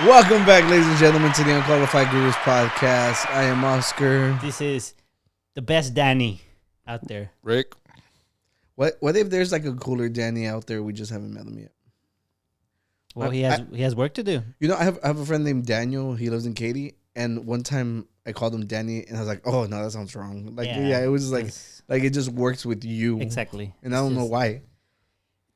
Welcome back, ladies and gentlemen, to the Unqualified Gurus Podcast. I am Oscar. This is the best Danny out there. Rick. What if there's like a cooler Danny out there? We just haven't met him yet. Well, he has work to do. You know, I have a friend named Daniel. He lives in Katy, and one time I called him Danny, and I was like, "Oh no, that sounds wrong." Like, yeah it was like it just works with you Exactly, and I don't know why.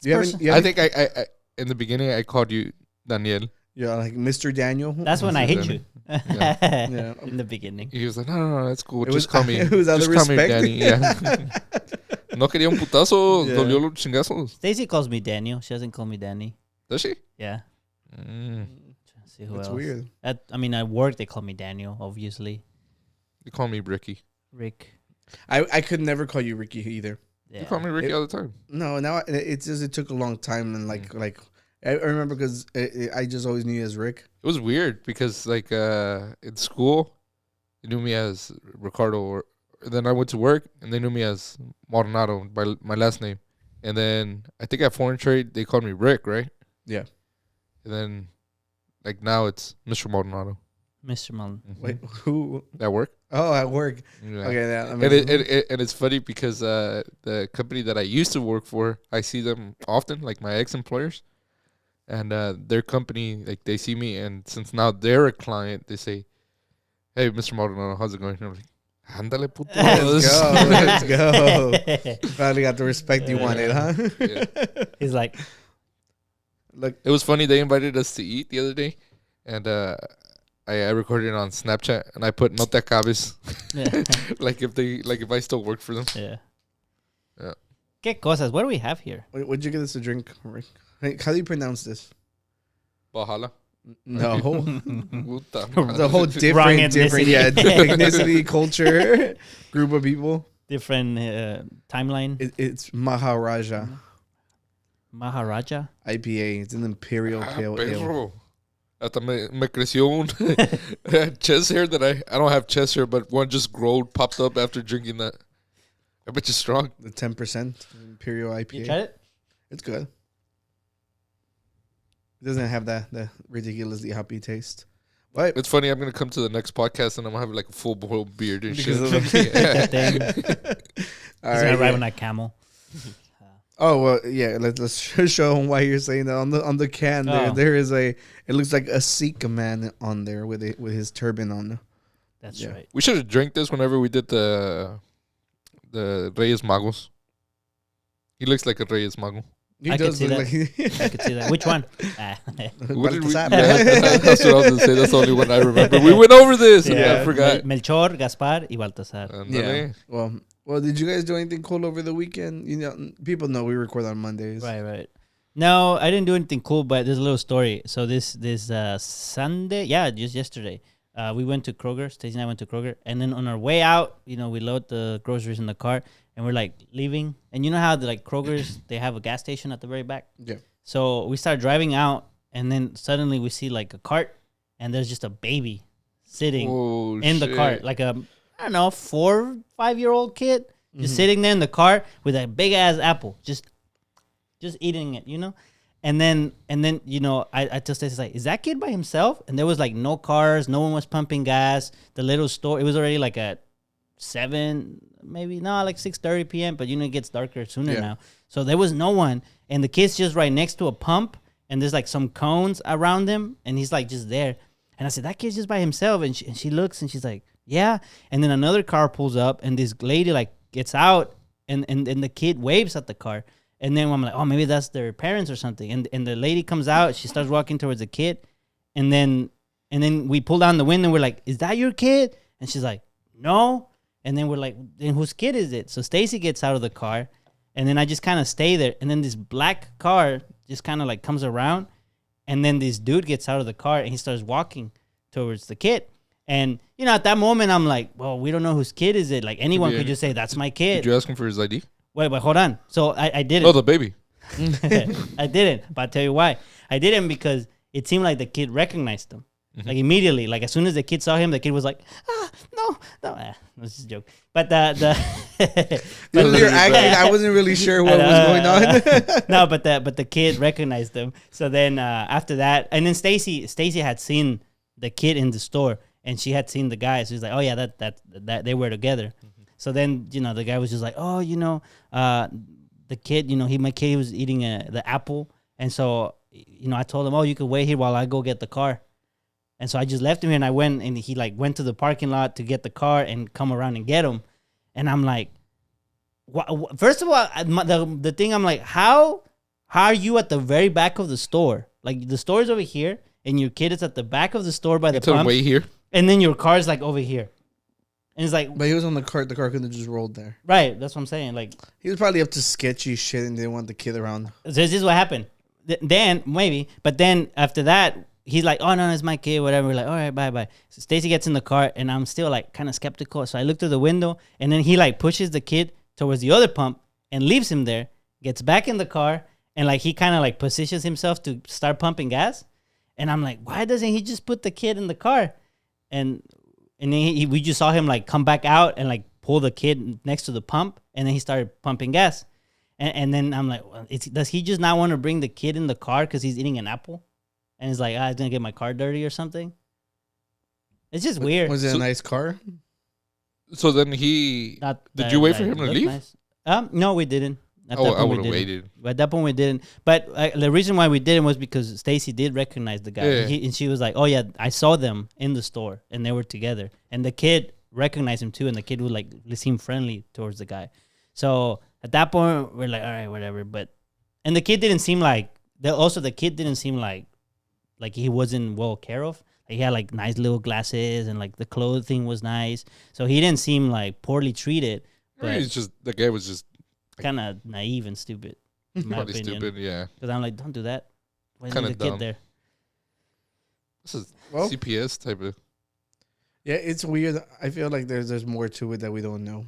I think I in the beginning I called you Daniel. Yeah, like Mr. Daniel. That's when I hit you. Yeah. In the beginning. He was like, no, that's cool. Just call me. It was out of just call me respect. Danny. Yeah. No quería un putazo. Yeah. Dolió los chingazos. Stacy calls me Daniel. She doesn't call me Danny. Does she? Yeah. Mm. See who That's else. weird. At work they call me Daniel. Obviously, You call me Ricky. Rick. I could never call you Ricky either. Yeah. You call me Ricky all the time. No, now it took a long time, and like I remember because I just always knew you as Rick. It was weird because like in school, they knew me as Ricardo. Or then I went to work and they knew me as Maldonado by my last name. And then I think at Foreign Trade they called me Rick, right? Yeah. And then like now it's Mr. Maldonado. Mr. Mullen. Mm-hmm. Wait, who? At work. Oh, at work. Yeah. Okay, that And and it's funny because the company that I used to work for, I see them often, like my ex-employers. And their company, like they see me, and since now they're a client, they say, "Hey, Mr. Maldonado, how's it going?" And I'm like, "Ándale, puto." Let's go. Finally got the respect you wanted, huh? Yeah. He's like, Look, It was funny. They invited us to eat the other day, and I recorded it on Snapchat, and I put "No te acabes," like if I still work for them. yeah. Yeah. ¿Qué cosas? What do we have here? what'd you get us to drink, Rick? Hey, how do you pronounce this? Bahala. No, Puta the whole different ethnicity. ethnicity, culture, group of people. Different timeline. It's Maharaja Maharaja. IPA. It's an Imperial Pale Ale. Perro. Hasta me creció un chest hair that I don't have chest hair, but one just popped up after drinking that. I bet you're strong. The 10% Imperial IPA. You tried it? It's good. It doesn't have that ridiculously hoppy taste. But It's funny. I'm gonna come to the next podcast and I'm gonna have like a full boiled beard and shit. Because of the- Yeah. That thing. all He's right, gonna ride yeah. on that camel. Oh well, yeah. Let's show them why you're saying that on the can. There is it looks like a Sikh man on there with his turban on. That's Yeah. right. We should have drank this whenever we did the Reyes Magos. He looks like a Reyes Mago. He I could does see look that. like. I could see that. Which one? What did we? Baltasar. Yeah, that's what I was gonna say. That's the only one I remember. We went over this. Yeah, I forgot. Melchor, Gaspar, y Baltasar. Ándale. Yeah. Well, did you guys do anything cool over the weekend? You know, people know we record on Mondays. Right. No, I didn't do anything cool, but there's a little story. So this Sunday, just yesterday, we went to Kroger. Stacey and I went to Kroger, and then on our way out, we load the groceries in the cart, and we're like leaving. And you know how the Kroger's they have a gas station at the very back. Yeah. So we start driving out, and then suddenly we see like a cart, and there's just a baby sitting Oh, in the shit. cart, like a 4-5-year-old kid, just Mhm. sitting there in the cart with a big ass apple, just eating it, And then I just said, like, is that kid by himself? And there was like no cars, no one was pumping gas. The little store, it was already like at 7, maybe like 6:30 p.m. But it gets darker sooner Yeah. now, so there was no one, and the kid's just right next to a pump, and there's like some cones around him, and he's like just there. And I said, that kid's just by himself, and she looks, and she's like, yeah. And then another car pulls up, and this lady like gets out, and the kid waves at the car. And then I'm like, oh, maybe that's their parents or something. And the lady comes out, she starts walking towards the kid, and then we pull down the window, and we're like, is that your kid? And she's like, no. And then we're like, then whose kid is it? So Stacy gets out of the car, and then I just kind of stay there. And then this black car just kind of like comes around, and then this dude gets out of the car, and he starts walking towards the kid. And at that moment, I'm like, well, we don't know whose kid is it. Like anyone could just say, that's my kid. Did you ask him for his ID? Wait, but hold on. So I didn't. Oh, the baby. I didn't, but I'll tell you why. I didn't because it seemed like the kid recognized him. Like immediately, like as soon as the kid saw him, the kid was like, no, that's just a joke. But you're acting, I wasn't really sure what was going on. No, but the kid recognized them. So then after that, and then Stacy had seen the kid in the store, and she had seen the guy. So she's like, oh yeah, that they were together. So then the guy was just like, oh the kid, my kid was eating the apple, and so I told him, oh, you could wait here while I go get the car. And so I just left him here, and I went, and he like went to the parking lot to get the car and come around and get him. And I'm like, first of all, the thing, I'm like, how are you at the very back of the store? Like the store is over here, and your kid is at the back of the store by the pump. Way here, and then your car is like over here. And it's like, but he was on the cart. The car could have just rolled there. Right, that's what I'm saying. Like he was probably up to sketchy shit and didn't want the kid around. So this is what happened. Then maybe, but then after that, he's like, oh, no, it's my kid, whatever. We're like, all right, bye. So Stacy gets in the car, and I'm still, like, kind of skeptical. So I look through the window, and then he, like, pushes the kid towards the other pump and leaves him there, gets back in the car, and, like, he kind of, like, positions himself to start pumping gas. And I'm like, why doesn't he just put the kid in the car? And then we just saw him, like, come back out and, like, pull the kid next to the pump, and then he started pumping gas. And then I'm like, well, does he just not want to bring the kid in the car because he's eating an apple? And he's like, he's going to get my car dirty or something. It's just weird. Was it a nice car? So then did you wait for him to leave? Nice. No, we didn't. I would have waited. At that point, we didn't. But the reason why we didn't was because Stacy did recognize the guy. Yeah. And she was like, oh, yeah, I saw them in the store, and they were together. And the kid recognized him, too, and the kid would, like, seem friendly towards the guy. So at that point, we're like, all right, whatever. And the kid didn't seem like, the kid didn't seem like he wasn't well care of. Like he had like nice little glasses, and like the clothing was nice. So he didn't seem like poorly treated. But the guy was just kind of naive and stupid. In my opinion. Stupid, yeah. Because I'm like, don't do that. Why Kind did of the dumb. kid there? This is CPS type of. Yeah, it's weird. I feel like there's more to it that we don't know.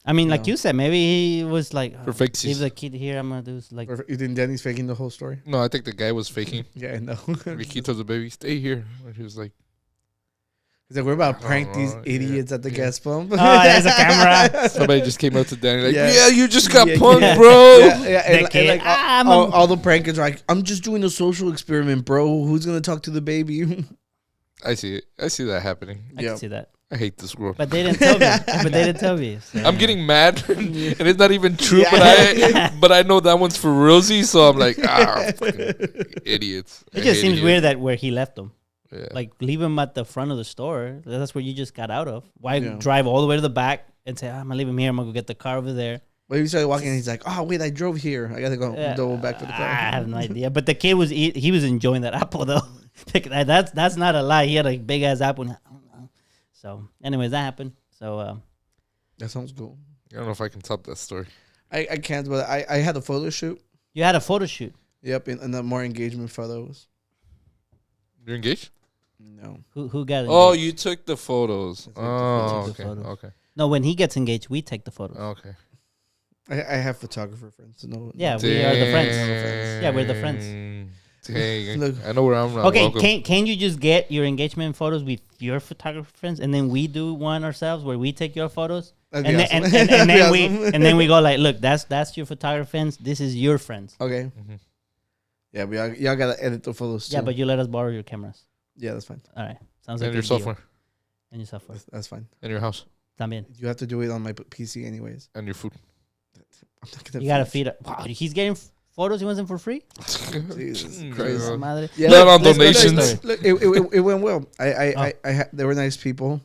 I mean, like you said, maybe he was like, For fakesies. leave the kid here. I'm gonna do like. Or you think Danny's faking the whole story? No, I think the guy was faking. Yeah, I know. He told the baby, "Stay here." And he was like, He's like, we're about to prank these idiots at the gas pump. Oh, there's a camera. somebody just came up to Danny like, Yeah. "Yeah, you just got Yeah, punked, yeah. bro." Yeah, and like all the prankers are like, I'm just doing a social experiment, bro. Who's gonna talk to the baby? I see it. I see that happening. I can see that. I hate this world. But they didn't tell me. So. I'm getting mad, and it's not even true. But I know that one's for realsy, so I'm like, fucking idiots. It just seems weird that where he left them. Yeah. Like, leave him at the front of the store. That's where you just got out of. Why drive all the way to the back and say, I'm going to leave him here. I'm going to go get the car over there. Well, he started walking and he's like, oh, wait, I drove here. I got to go double back for the car. I have no idea. But the kid was enjoying that apple, though. That's not a lie. He had a big-ass apple. So, anyways, that happened. So, that sounds cool. I don't know if I can top that story. I can't, but I had a photo shoot. You had a photo shoot? Yep, and the more engagement photos. You're engaged? No. Who got engaged? Oh, you took the photos. Okay. Okay. No, when he gets engaged, we take the photos. Okay. I have photographer friends. No. Yeah, we are the friends. Yeah, we're the friends. Dang. Look. I know where I'm. Okay, can you just get your engagement photos with your photographer friends, and then we do one ourselves where we take your photos, and then we go like, look, that's your photographer friends. This is your friends. Okay. Mm-hmm. Yeah, y'all gotta edit the photos too. Yeah, but you let us borrow your cameras. Yeah, that's fine. All right, sounds like and your software. And your software. That's fine. And your house. También. You have to do it on my PC anyways. And your food. I'm not gonna. You gotta feed it. Wow, he's getting photos. He wasn't for free. Jesus Christ. Madre. Yeah, not on donations. Look, it went well. They were nice people,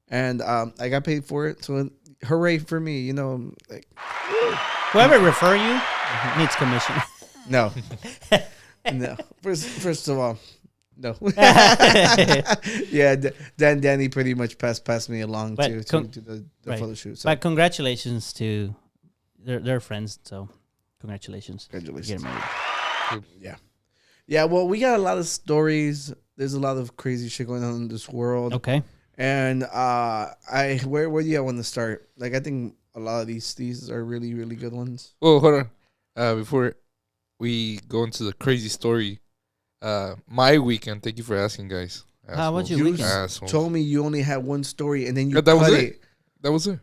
and I got paid for it. So hooray for me! You know, like whoever refer you needs commission. No, no. First of all, no. Yeah, Danny pretty much passed me along to the photo shoot. So. But congratulations to their friends. So congratulations. Congratulations. Getting married. Yeah. Well, we got a lot of stories. There's a lot of crazy shit going on in this world. Okay. And where do you want to start? Like, I think a lot of these are really, really good ones. Well, hold on. Before we go into the crazy story, my weekend. Thank you for asking, guys. How was your You weekend? Assholes. told me you only had one story, and then you Yeah, that was cut it. That was it.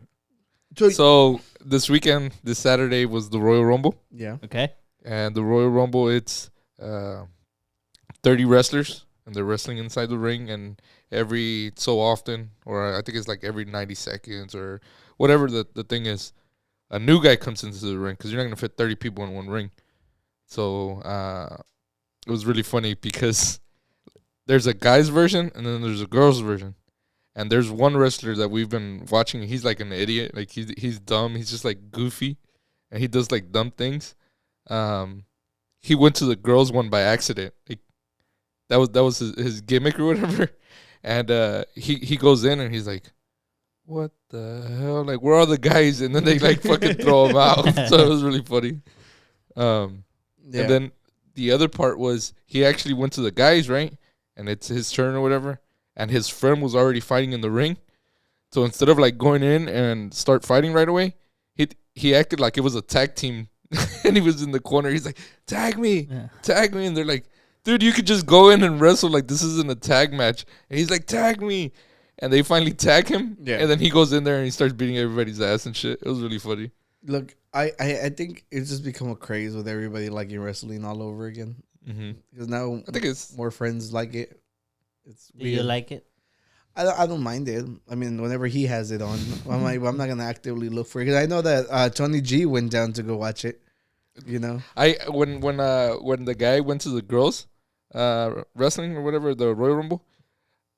So, So this weekend, this Saturday was the Royal Rumble, yeah. Okay. and the Royal Rumble it's 30 wrestlers, and they're wrestling inside the ring, and every so often, or I think it's like every 90 seconds or whatever the thing is, a new guy comes into the ring because you're not gonna fit 30 people in one ring. So it was really funny because there's a guy's version and then there's a girl's version. And there's one wrestler that we've been watching. He's like an idiot. Like he's dumb. He's just like goofy, and he does like dumb things. He went to the girls' one by accident. Like, that was his gimmick or whatever. And he goes in and he's like, "What the hell? Like, where are the guys?" And then they like fucking throw him out. So it was really funny. And then the other part was he actually went to the guys, right? And it's his turn or whatever. And his friend was already fighting in the ring. So instead of like going in and start fighting right away, he acted like it was a tag team. And he was in the corner. He's like, tag me. And they're like, dude, you could just go in and wrestle. Like, this isn't a tag match. And he's like, tag me. And they finally tag him. Yeah. And then he goes in there and he starts beating everybody's ass and shit. It was really funny. Look, I think it's just become a craze with everybody liking wrestling all over again. Because now I think it's more friends like it. It's Do you like it? I don't mind it. I mean, whenever he has it on, I'm not gonna actively look for it because I know that Tony G went down to go watch it. You know, when the guy went to the girls wrestling or whatever, the Royal Rumble,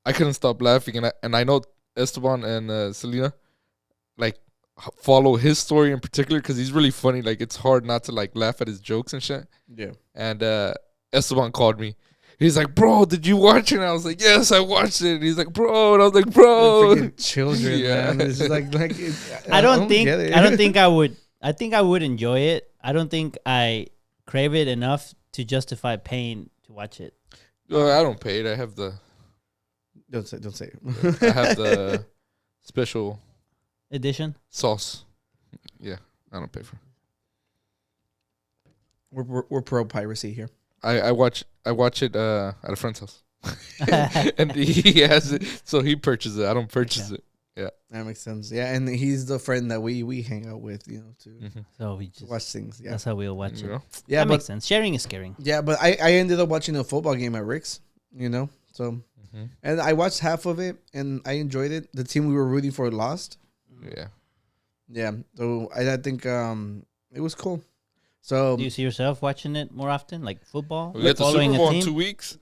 I couldn't stop laughing, and I know Esteban and Selena like follow his story in particular because he's really funny. Like, it's hard not to like laugh at his jokes and shit. Yeah. And Esteban called me. He's like, bro, did you watch it? And I was like, yes, I watched it. And he's like, bro, and I was like, bro, freaking children, man. It's just like I don't think get it. I don't think I would. I think I would enjoy it. I don't think I crave it enough to justify paying to watch it. I don't pay it. I have the Don't say. I have the special Edition. sauce. Yeah, I don't pay for it. We're pro piracy here. I watch it at a friend's house, and he has it, so he purchases it. I don't purchase it. Yeah, that makes sense. Yeah, and he's the friend that we hang out with, to So we just watch things. Yeah, that's how we'll watch it. know? yeah, That but makes sense. Sharing is caring. yeah, but I ended up watching a football game at Rick's. So and I watched half of it and I enjoyed it. The team we were rooting for lost. Yeah. So I think it was cool. So Do you see yourself watching it more often, like football? We got the following Super a Bowl in team? 2 weeks,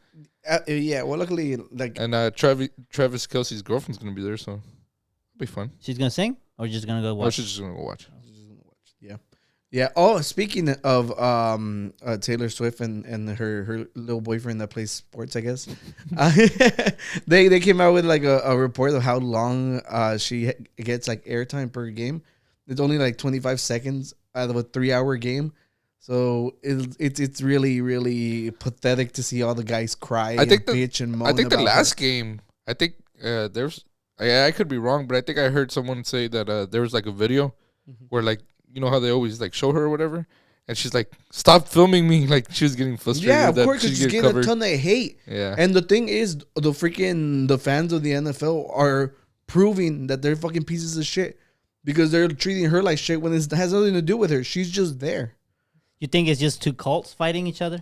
yeah, well, luckily, like and Travis Kelce's girlfriend's gonna be there, so it'll be fun. She's gonna sing, or just gonna go Or watch? she's just gonna go watch. yeah. Oh, speaking of Taylor Swift and her little boyfriend that plays sports, I guess they came out with like a report of how long she gets like airtime per game. It's only like 25 seconds out of a 3-hour game. So it's really, really pathetic to see all the guys cry bitch and moan. I think the about last her. game, I think there's, I could be wrong, but I think I heard someone say that there was like a video where like, you know how they always like show her or whatever, and she's like, "Stop filming me!" Like she was getting frustrated. Yeah, of that course, she's she's getting a ton of hate. Yeah, And the thing is, the fans of the NFL are proving that they're fucking pieces of shit because they're treating her like shit when it has nothing to do with her. She's just there. You think it's just two cults fighting each other?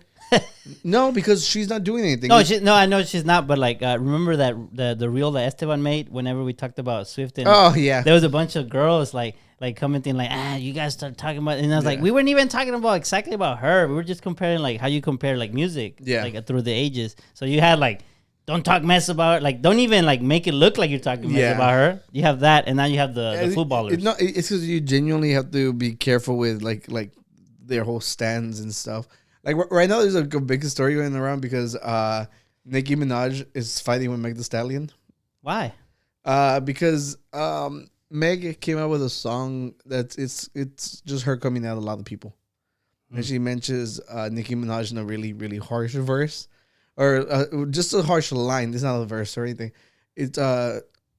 No, because she's not doing anything. No, I know she's not. But like, remember that the reel that Esteban made whenever we talked about Swift and Oh yeah. there was a bunch of girls like commenting like, you guys start talking about, and I was like, we weren't even talking about exactly about her. We were just comparing like how you compare like music, like through the ages. So you had like, don't talk mess about her. Like, don't even like make it look like you're talking mess about her. You have that, and now you have the footballers. It's because you genuinely have to be careful with like their whole stands and stuff. Like right now, there's a big story going around because Nicki Minaj is fighting with Meg Thee Stallion. Why? Because Meg came out with a song that's it's just her coming out a lot of people, and she mentions Nicki Minaj in a really, really harsh verse, or just a harsh line. It's not a verse or anything. It's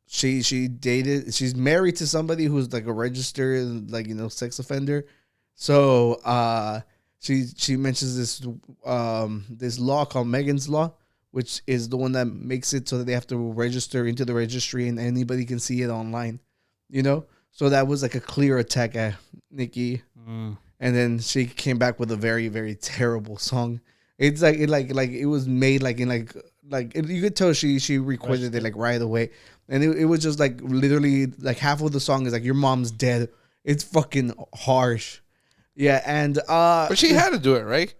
she's married to somebody who's like a registered sex offender, so she mentions this law called Megan's Law, which is the one that makes it so that they have to register into the registry and anybody can see it online, you know? So that was like a clear attack at Nicki. And then she came back with a very, very terrible song. It's like it was made like in you could tell she recorded it like right away. And it was just like literally like half of the song is like your mom's dead. It's fucking harsh. Yeah, and but she had to do it, right?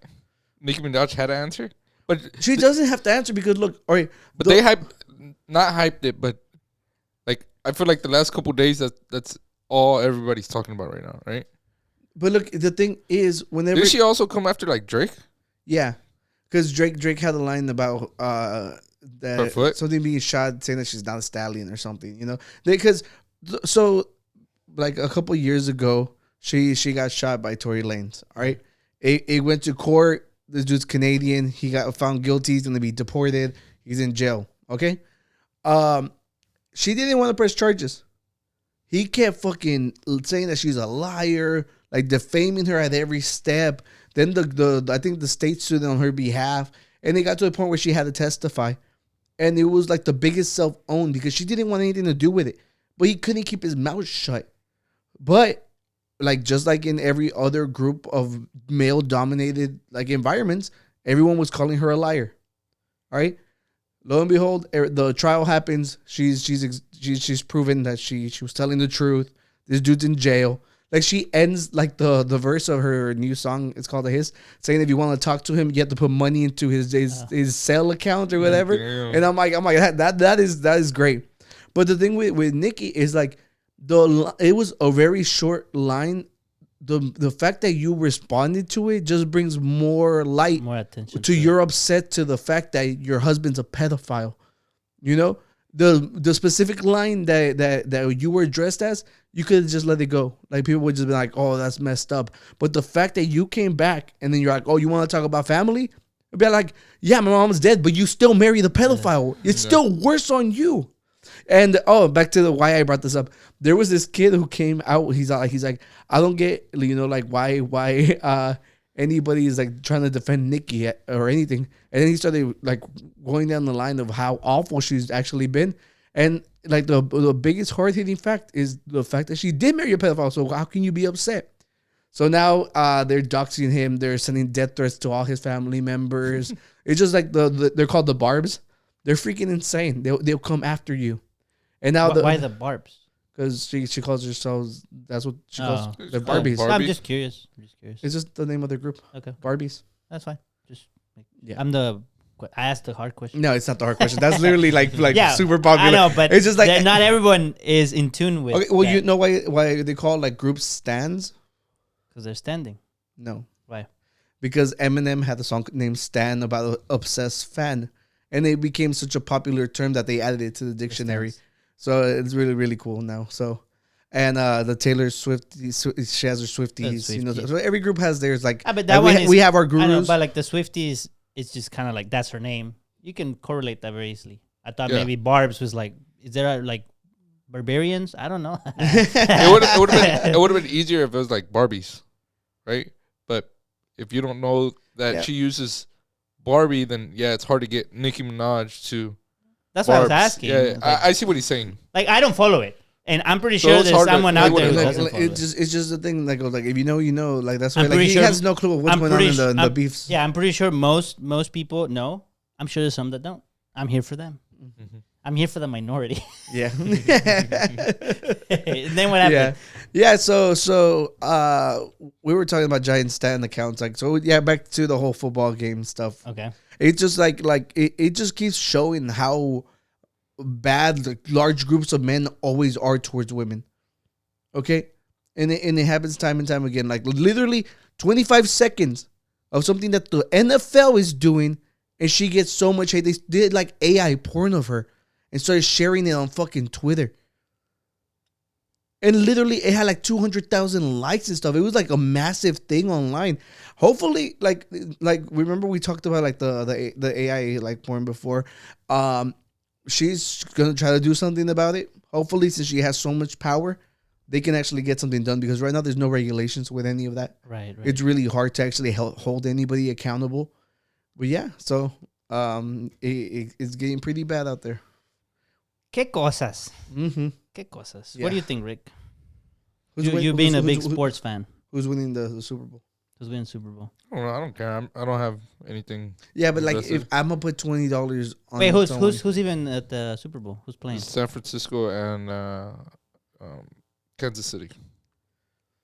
Nicki Minaj had to answer. But she doesn't have to answer because look, all right. But they not hyped it, but like I feel like the last couple days that's all everybody's talking about right now, right? But look, the thing is, whenever did she also come after like Drake? Yeah, because Drake had a line about that her foot? Something being shot, saying that she's not a stallion or something, you know? Because so like a couple years ago, she got shot by Tory Lanez. All right, it went to court. This dude's Canadian. He got found guilty. He's gonna be deported. He's in jail. Okay. She didn't want to press charges. He kept fucking saying that she's a liar, like defaming her at every step. Then I think the state sued on her behalf, and it got to the point where she had to testify, and it was like the biggest self-own because she didn't want anything to do with it, but he couldn't keep his mouth shut. But like just like in every other group of male-dominated like environments, everyone was calling her a liar. All right. Lo and behold, the trial happens. She's proven that she was telling the truth. This dude's in jail. Like she ends like the verse of her new song. It's called a Hiss, saying if you want to talk to him, you have to put money into his cell account or whatever. Damn. And I'm like that is great. But the thing with Nicki is like it was a very short line. The fact that you responded to it just brings more light, more attention to you're upset to the fact that your husband's a pedophile. You know, the specific line that you were addressed as, you could just let it go. Like people would just be like, "Oh, that's messed up." But the fact that you came back and then you're like, "Oh, you want to talk about family?" I'd be like, "Yeah, my mom's dead, but you still marry the pedophile. It's still worse on you." And back to why I brought this up. There was this kid who came out. He's like, I don't get, you know, like why anybody is like trying to defend Nicki or anything. And then he started like going down the line of how awful she's actually been. And like the biggest hard hitting fact is the fact that she did marry a pedophile. So how can you be upset? So now they're doxing him. They're sending death threats to all his family members. It's just like they're called the Barbs. They're freaking insane. They'll come after you. And now why the Barbs? Because she calls herself. That's what she calls. They're Barbies. Barbies. I'm just curious. It's just the name of their group. Okay, Barbies. that's fine. Just Yeah. I asked the hard question. No, it's not the hard question. That's literally like Yeah, super popular. I know, but it's just like not everyone is in tune with. Okay, well, that you know why they call like groups stands? because they're standing. No. Why? Because Eminem had a song named "Stan" about an obsessed fan, and it became such a popular term that they added it to the dictionary. So it's really, really cool now. So, and the Taylor Swift, she has her Swifties. You know, so every group has theirs. Like, But that one we have our I know, gurus. but like the Swifties, it's just kind of like that's her name. You can correlate that very easily. I thought Yeah. maybe Barbs was like, is there like barbarians? I don't know. It would have been easier if it was like Barbies, right? But if you don't know that she uses Barbie, then yeah, it's hard to get Nicki Minaj to. That's what I was Barbs. asking. Yeah, It's like, I see what he's saying. like I don't follow it, and I'm pretty So sure it's there's hard to- someone out there who like, doesn't follow it. it's just the thing that goes like, if you know, you know. Like that's why I'm like pretty he sure- has no clue of what's I'm going on pretty in su- the I'm- beefs. Yeah, I'm pretty sure most people know. I'm sure there's some that don't. I'm here for them. Mm-hmm. I'm here for the minority. Yeah. Then what happened? Yeah. So we were talking about giant stan accounts. Like, so yeah, back to the whole football game stuff. Okay. It's just like it just keeps showing how bad like, large groups of men always are towards women. Okay. And it happens time and time again. Like literally 25 seconds of something that the NFL is doing, and she gets so much hate. They did like AI porn of her and started sharing it on fucking Twitter. And literally, it had like 200,000 likes and stuff. It was like a massive thing online. Hopefully, like remember we talked about like the AI like porn before. She's gonna try to do something about it. Hopefully, since she has so much power, they can actually get something done. Because right now, there's no regulations with any of that. Right. It's really hard to actually hold anybody accountable. But yeah, so it's getting pretty bad out there. ¿Qué cosas? Mm-hmm. ¿Qué cosas? Yeah. What do you think, Rick? Who's You being a big sports fan. Who's winning the Super Bowl? Who's winning Super Bowl? I don't care. I don't have anything. Yeah, but like Aggressive. if I'm gonna put $20 on. Wait, someone- who's even at the Super Bowl? Who's playing? San Francisco and Kansas City.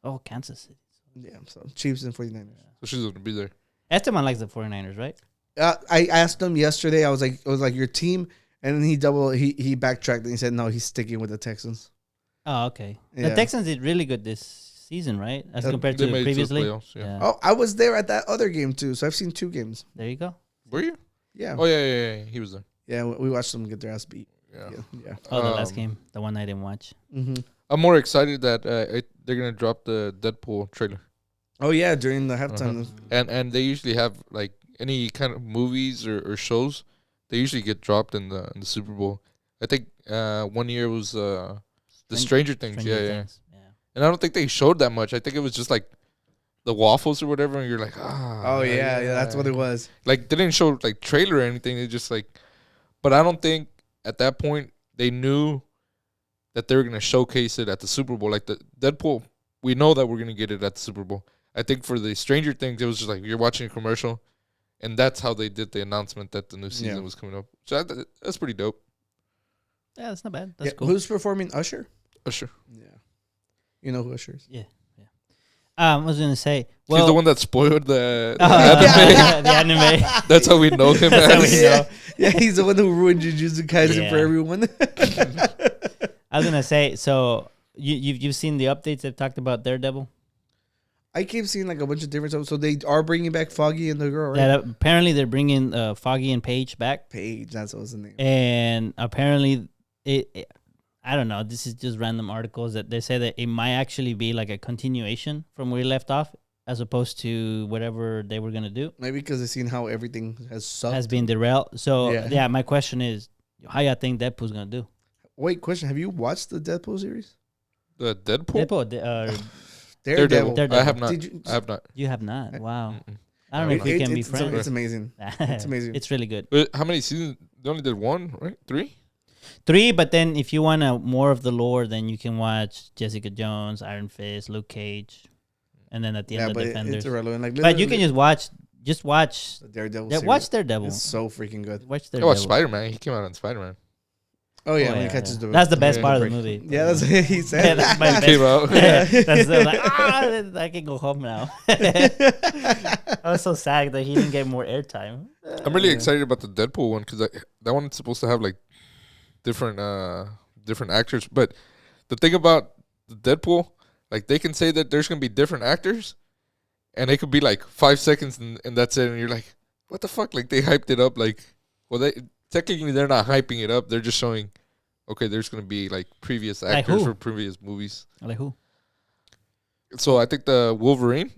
Oh, Kansas City. Yeah, so Chiefs and 49ers. So she's going to be there. Esteban likes the 49ers, right? I asked him yesterday. I was like your team, and then he backtracked and he said no, he's sticking with the Texans. Oh, okay. Yeah. The Texans did really good this season, right? As compared They to made it previously. the playoffs, yeah. Oh, I was there at that other game too, so I've seen 2 games. There you go. Were you? Yeah, Oh, yeah. He was there. yeah, we watched them get their ass beat. Yeah. Yeah. Oh, the last Um, game, the one I didn't watch. Mm-hmm. I'm more excited that they're going to drop the Deadpool trailer. Oh yeah, during the halftime. And they usually have, like, any kind of movies or shows, they usually get dropped in the Super Bowl. I think 1 year was the Stranger Things. Stranger Yeah. Things, yeah. And I don't think they showed that much. I think it was just, like, the waffles or whatever, and you're like, Oh yeah, that's what it was. Like, they didn't show, like, trailer or anything. They just, like... But I don't think at that point they knew that they were going to showcase it at the Super Bowl. Like, the Deadpool, we know that we're going to get it at the Super Bowl. I think for the Stranger Things, it was just like, you're watching a commercial, and that's how they did the announcement that the new season was coming up. So that's pretty dope. Yeah, that's not bad. That's Yeah, cool. who's performing Usher? Sure. Yeah, you know who Usher is. Yeah. I was gonna say, well, He's the one that spoiled the yeah, anime. the anime. That's how we know him That's how we as. know. Yeah, he's the one who ruined Jujutsu Kaisen Yeah. for everyone. I was gonna say, so you've seen the updates that talked about Daredevil? I keep seeing like a bunch of different stuff. So they are bringing back Foggy and the girl, right? That apparently they're bringing Foggy and Paige back, Paige, that's what was the name. and apparently it I don't know. This is just random articles that they say that it might actually be like a continuation from where we left off, as opposed to whatever they were gonna do Maybe because they've seen how everything has sucked. has been derailed. So Yeah. yeah, my question is, how y'all think Deadpool's gonna do? Wait, question: have you watched the Deadpool series? The Deadpool? Deadpool, Daredevil. Daredevil. I have not. Did you? I have not. you have not. Wow. Mm-mm. I don't know if we can be it's friends. amazing. It's amazing. It's really good. But how many seasons? They only did 1, right? 3? 3, but then if you want more of the lore, then you can watch Jessica Jones, Iron Fist, Luke Cage, and then at the end, the Defenders. it's irrelevant. Like, But you can just watch the Daredevil. watch Daredevil. It's so freaking good. Watch I Daredevil. watched Spider-Man. He came out on Spider-Man. Oh yeah, Oh, when he yeah, catches yeah. the. That's the best Yeah. part of the movie. Yeah, that's what he Yeah, said. that's my He came out. That's I can go home now. I was so sad that he didn't get more airtime. I'm really excited about the Deadpool one because that one is supposed to have like different actors. But the thing about the Deadpool, like they can say that there's gonna be different actors, and it could be like 5 seconds and that's it. And you're like, what the fuck? Like they hyped it up. Like, well, technically they're not hyping it up. They're just showing, okay, there's gonna be like previous Like actors who? for previous movies. Like who? So I think the Wolverine.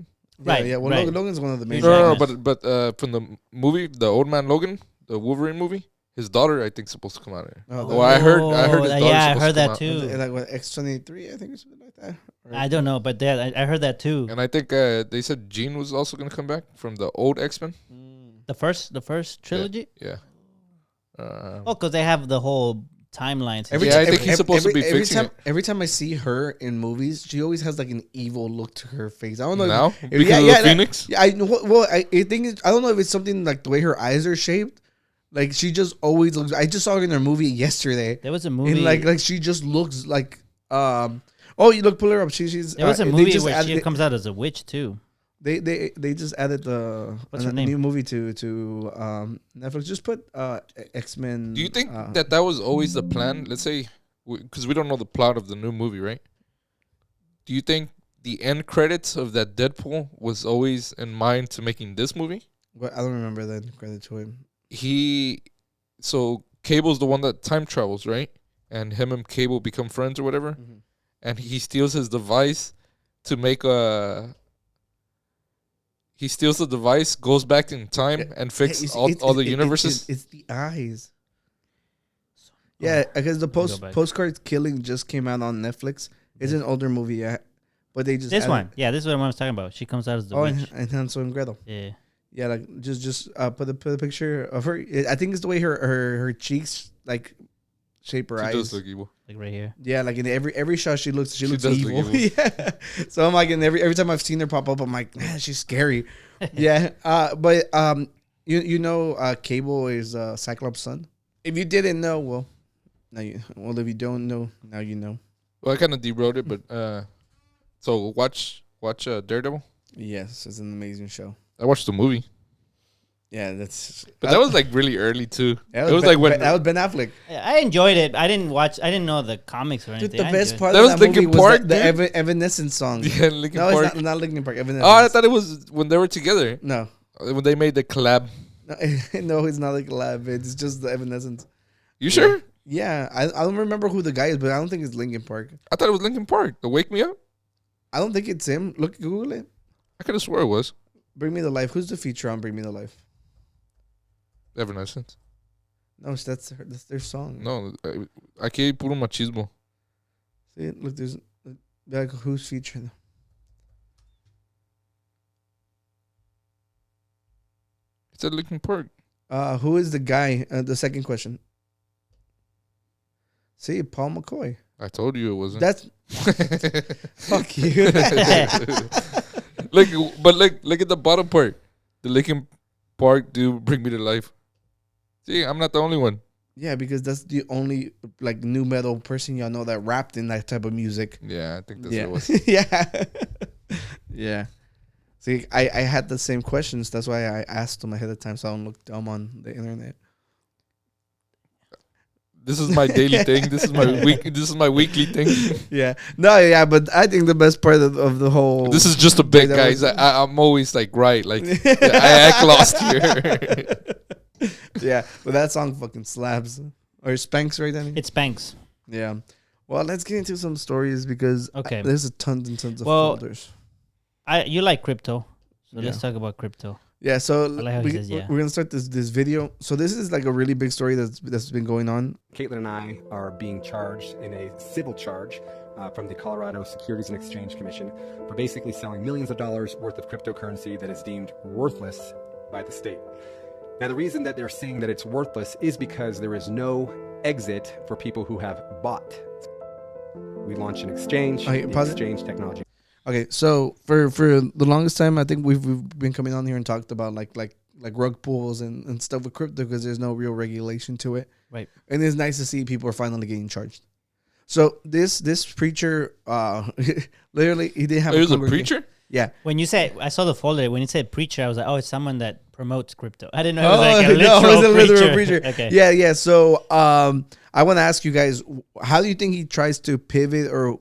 Right, Yeah. Well, right. Logan's one of the main. No, Exactly. but from the movie, the Old Man Logan, the Wolverine movie, his daughter I think is supposed to come out here. Oh, Well, I heard his daughter's yeah, I supposed heard to that come out. too. Like what X-23, I think, or something like that. Or- I don't know, but I heard that too. And I think they said Jean was also gonna come back from the old X-Men. The first trilogy. Yeah. Oh, because they have the whole timeline. Yeah, I think he's supposed to be fixing time, it. Every time I see her in movies, she always has like an evil look to her face. I don't know. Now if, because yeah, of yeah, the Phoenix. Yeah, I know. Well, I think I don't know if it's something like the way her eyes are shaped. Like she just always looks. I just saw her in her movie yesterday. There was a movie. And like she just looks like. Oh, you look, pull her up. She's. there was a they movie just where added she it- comes out as a witch too. They just added the What's her a name? new movie to Netflix. Just put X-Men. Do you think that was always the plan? Let's say, because we don't know the plot of the new movie, right? Do you think the end credits of that Deadpool was always in mind to making this movie? Well, I don't remember that credit to him. So Cable's the one that time travels, right? And him and Cable become friends or whatever. Mm-hmm. And he steals his device to make He steals the device, goes back in time, and fixes all the universes. It's the eyes. Yeah, because the Go back. postcard killing just came out on Netflix. It's an older movie, yeah, but they just This added- one, yeah, this is what I was talking about. She comes out as the Oh, witch. and Hansel and Gretel. Yeah, Yeah, like just put a picture of her. I think it's the way her cheeks like shape her She eyes. does look evil. Like right here. Yeah, like in every shot she looks does look evil. evil. Yeah. So I'm like, in every time I've seen her pop up, I'm like, man, she's scary. Yeah. But you know, Cable is Cyclops' son. If you didn't know, well, now you. Well, if you don't know, now you know. Well, I kind of derailed it, but so watch Daredevil. Yes, it's an amazing show. I watched the movie, Yeah, that's. but that was like really early too. That It was ben, like when that was Ben Affleck. I enjoyed it. I didn't know the comics or anything. Dude, the I best enjoyed part That of was that movie Linkin was Park, the Evanescence song. yeah, Linkin No, Park. it's not Linkin Park. Evanescence. Oh, I thought it was when they were together. No. When they made the collab. No, it's not like a lab. It's just the Evanescence. You sure? Yeah, I don't remember who the guy is, but I don't think it's Linkin Park. I thought it was Linkin Park. The Wake Me Up. I don't think it's him. Look, Google it. I could have swore it was Bring Me to Life. Who's the feature on Bring Me to Life? Evanescence. No, that's their song. No, aquí hay puro machismo. See, look, there's like who's featured. It's at Linkin Park. Who is the guy? The second question. See, Paul McCoy. I told you it wasn't. That's fuck you. Look at the bottom part. The Linkin Park do Bring Me to Life. See, I'm not the only one. Yeah, because that's the only like new metal person y'all know that rapped in that type of music. Yeah, I think that's Yeah. what it was. Yeah. Yeah. See, I had the same questions. That's why I asked them ahead of time so I don't look dumb on the internet. This is my daily thing. This is my weekly thing. Yeah. No, yeah, but I think the best part of the whole This is just a bit, that guys. was- I'm always like right. Like I act lost here. Yeah, but that song fucking slaps. Or Spanx, right, Danny? It's Spanx. Yeah. Well, let's get into some stories because Okay. there's a tons and tons of Well, folders. You like crypto, so let's Yeah. talk about crypto. Yeah, so like how he says, yeah. we're gonna start this video. So this is like a really big story that's been going on. Caitlin and I are being charged in a civil charge from the Colorado Securities and Exchange Commission for basically selling millions of dollars worth of cryptocurrency that is deemed worthless by the state. Now, the reason that they're saying that it's worthless is because there is no exit for people who have bought. We launched an exchange, Okay, the pause it. exchange technology. Okay, so for the longest time, I think we've been coming on here and talked about like rug pulls and stuff with crypto because there's no real regulation to it. Right. And it's nice to see people are finally getting charged. So this preacher, literally, he didn't have. It was a congregation. preacher. Yeah. When you said, I saw the folder. When you said preacher, I was like, oh, it's someone that promotes crypto. I didn't know it was like a literal, no, it was a literal preacher. preacher. Okay. Yeah. So I want to ask you guys, how do you think he tries to pivot, or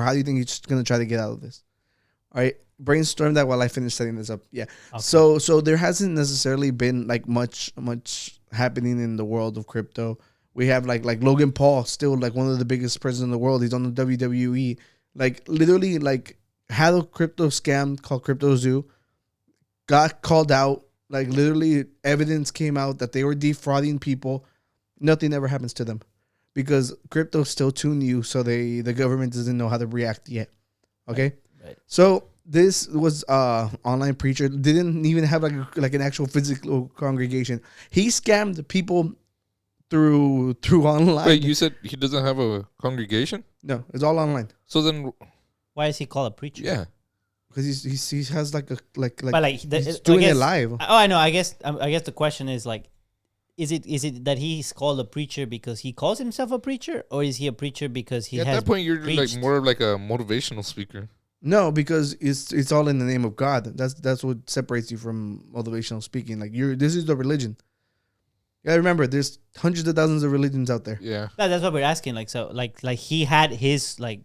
how do you think he's gonna try to get out of this? All right, brainstorm that while I finish setting this up. Yeah. Okay. So there hasn't necessarily been like much happening in the world of crypto. We have like Logan Paul, still like one of the biggest presidents in the world. He's on the WWE. Like literally, like had a crypto scam called Crypto Zoo. Got called out. Like literally, evidence came out that they were defrauding people. Nothing ever happens to them because crypto's still too new. So the government doesn't know how to react yet. Okay. Right. So this was online preacher, didn't even have like an actual physical congregation. He scammed people through online. Wait, you said he doesn't have a congregation? No, it's all online So then, Why is he called a preacher? yeah. because he has like But like, he's doing it live. Oh, I know. I guess the question is like, is it that he's called a preacher because he calls himself a preacher, or is he a preacher because he At has that point, you're preached? like more of like a motivational speaker. No, because it's all in the name of God. That's what separates you from motivational speaking. Like this is the religion. Yeah, remember, there's hundreds of thousands of religions out there. Yeah. That's what we're asking. Like, so like he had his like,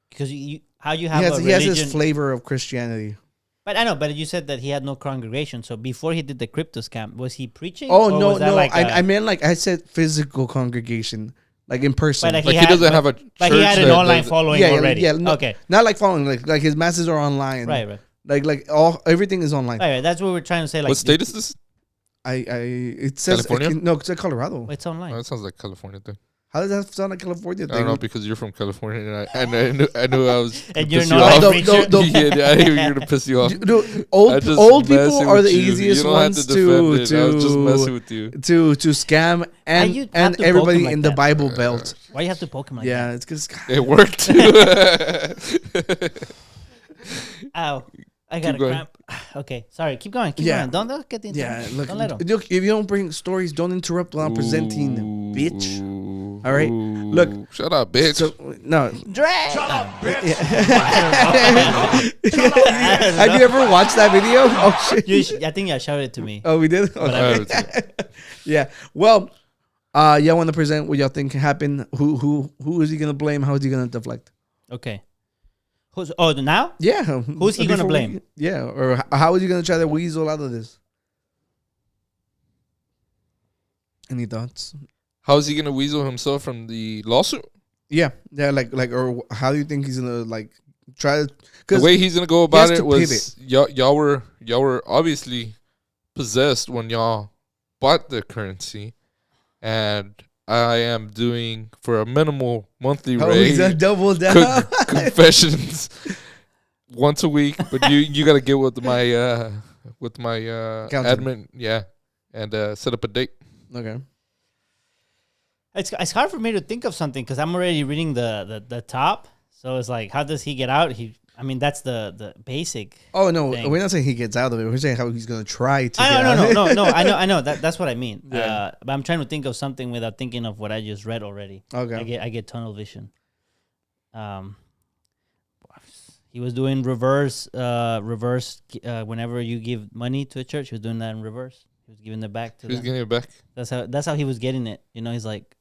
because how you have He a has religion. his flavor of Christianity. But I know, but you said that he had no congregation. So before he did the crypto scam, was he preaching? Oh or no, was that no, like I meant like I said physical congregation, like in person. But like Like he he had, doesn't have a church. But he had an that online does- following Yeah, already. yeah, no, Okay. Not like following, like his masses are online. Right. Like everything is online. Right. That's what we're trying to say. Like, What state is this? It says California? no, it's Colorado. It's online. Oh, that sounds like California thing. How does that sound like California? I don't know because you're from California, and I knew I was. And you're piss not you a off. preacher. Yeah, I knew you were gonna piss you off. Dude, I just old people messing are with the you. easiest You don't have ones to defend it. I was just messing with you. to scam And you have and to poke everybody him like in the that. Bible Belt. Why you have to poke him like Yeah, that? it's because It worked. Ow. I got a going. cramp. Okay, sorry. Keep going. Keep Yeah. going. Don't get the yeah. Look, Don't let him. look, if you don't bring stories, don't interrupt while I'm presenting, bitch. Ooh, All right? ooh. Look. Shut up, bitch. So no, Drag. have you ever watched that video? Oh shit! I think you showed it to me. Oh, we did. Okay. Yeah. Well, y'all want to present what y'all think happened? Who is he gonna blame? How is he gonna deflect? Okay. Now? Yeah. Who's he gonna blame? Yeah. Or how is he gonna try to weasel out of this? Any thoughts? How's he gonna weasel himself from the lawsuit? Yeah. Yeah. Like, or how do you think he's gonna like try to? The way he's gonna go about has it to was y'all were obviously possessed when y'all bought the currency, and I am doing for a minimal monthly Oh, he's rate a double down. confessions once a week. But you gotta get with my admin, and set up a date. Okay. It's hard for me to think of something because I'm already reading the top. So it's like, how does he get out? That's the basic. Oh no, thing. we're not saying he gets out of it. We're saying how he's gonna try to. No. I know. That's what I mean. Yeah. But I'm trying to think of something without thinking of what I just read already. Okay. I get tunnel vision. He was doing reverse. Whenever you give money to a church, he was doing that in reverse. He was giving it back to them. Who's getting it back? That's how he was getting it. He's like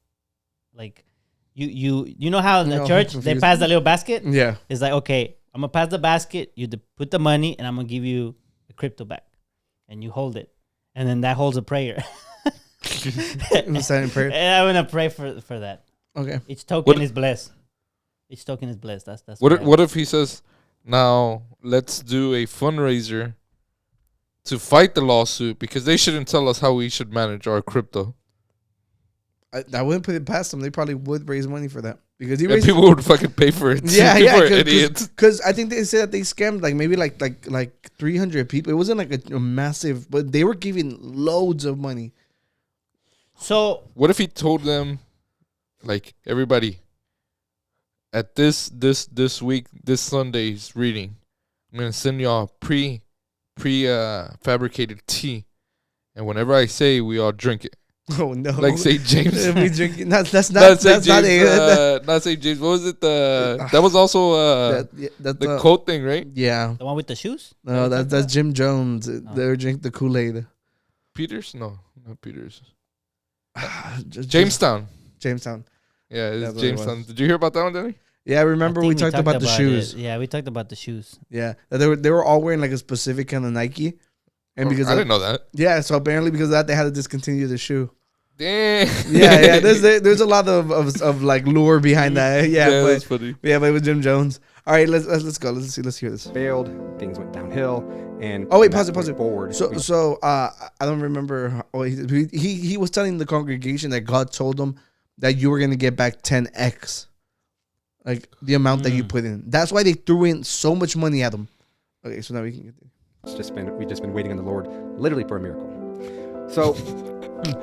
you know how in the No, church I'm they confused. pass the little basket. Yeah. It's like, okay, I'm gonna pass the basket. You put the money, and I'm gonna give you the crypto back, and you hold it, and then that holds a prayer. Silent prayer. And I'm gonna pray for that. Okay. Each token is blessed. Each token is blessed. That's What if he says, now let's do a fundraiser to fight the lawsuit because they shouldn't tell us how we should manage our crypto. I wouldn't put it past them. They probably would raise money for that because he And raised. people would fucking pay for it. Yeah, People yeah. are idiots. Because I think they said that they scammed like maybe like 300 people. It wasn't like a massive, but they were giving loads of money. So What if he told them, like, everybody, at this week, this Sunday's reading, I'm gonna send y'all fabricated tea, and whenever I say, we all drink it. Oh no! Like St. James. We drink. That's not. Not That's St. not James. it. Not St. James. What was it? That was also That's the coat thing, right? Yeah. the one with the shoes? No, that's Jim Jones. They were drinking the Kool-Aid. Peters? No, not Peters. Just Jamestown. Jamestown. Yeah, That's it's what it Jamestown. was. Did you hear about that one, Danny? Yeah, I remember I think we talked about the shoes. it. Yeah, we talked about the shoes. Yeah, they were all wearing like a specific kind of Nike, and because I didn't know that. yeah, so apparently because of that they had to discontinue the shoe. Damn. Yeah. There's a lot of like lure behind that. Yeah, that's but funny. yeah, but it was Jim Jones. All right, let's go. Let's hear this. Failed. Things went downhill. And Oh wait, from pause that it, pause point it. Forward, So I don't remember. He was telling the congregation that God told him that you were gonna get back 10x, like the amount that you put in. That's why they threw in so much money at him. Okay, so now we can get there. we've just been waiting on the Lord, literally for a miracle. So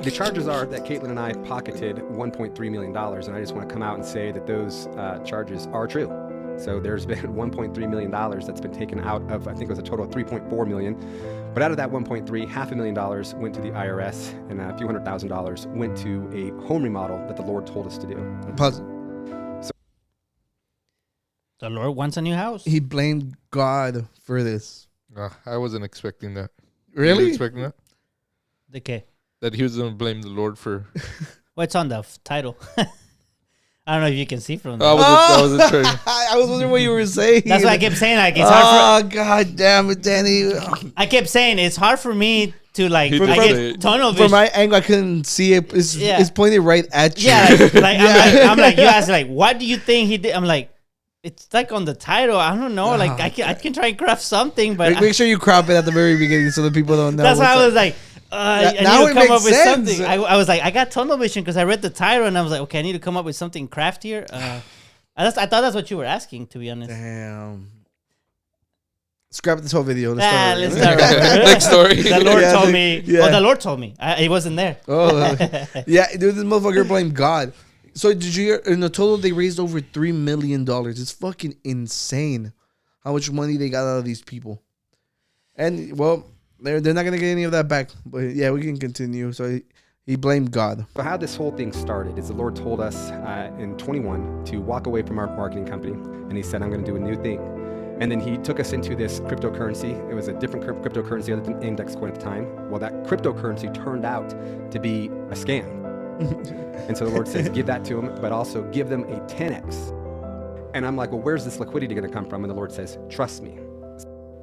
the charges are that Caitlin and I pocketed $1.3 million, and I just want to come out and say that those charges are true. So there's been $1.3 million that's been taken out of, I think it was a total of $3.4 million. But out of that 1.3, $500,000 went to the IRS, and a few $100,000 went to a home remodel that the Lord told us to do. Pause. The Lord wants a new house. He blamed God for this. I wasn't expecting that. Really? Were you expecting that? The K. That he was going to blame the Lord for... What's on the title? I don't know if you can see from I there. wasn't trying. I was wondering what you were saying. That's why I kept saying like it's hard Oh God damn it, Danny! I kept saying it's hard for me to like. He I did say get it. tunnel From vision. my angle, I couldn't see it. Yeah. It's pointed right at you. Yeah, I'm like you asked like what do you think he did? I'm like it's like on the title. I don't know. Like I can try and craft something, but Make sure you crop it at the very beginning so the people don't know. that's why what's I up. was like I now need to it come makes up with sense. something. I was like, I got tunnel vision because I read the title and I was like, okay, I need to come up with something craftier. I thought that's what you were asking, to be honest. Damn. Scrap this whole video. Let's start over. Next story. The Lord told me. yeah. Oh, the Lord told me. He wasn't there. Oh, yeah, dude, this motherfucker blamed God. So did you hear? In the total, they raised over $3 million. It's fucking insane how much money they got out of these people. And well, they're not gonna get any of that back. But yeah, we can continue. So he blamed God. So how this whole thing started is the Lord told us in 21 to walk away from our marketing company, and He said, "I'm going to do a new thing." And then He took us into this cryptocurrency. It was a different cryptocurrency other than index coin at the time. Well, that cryptocurrency turned out to be a scam. And so the Lord says, give that to them, but also give them a 10x. And I'm like, well, where's this liquidity going to come from? And the Lord says, trust me.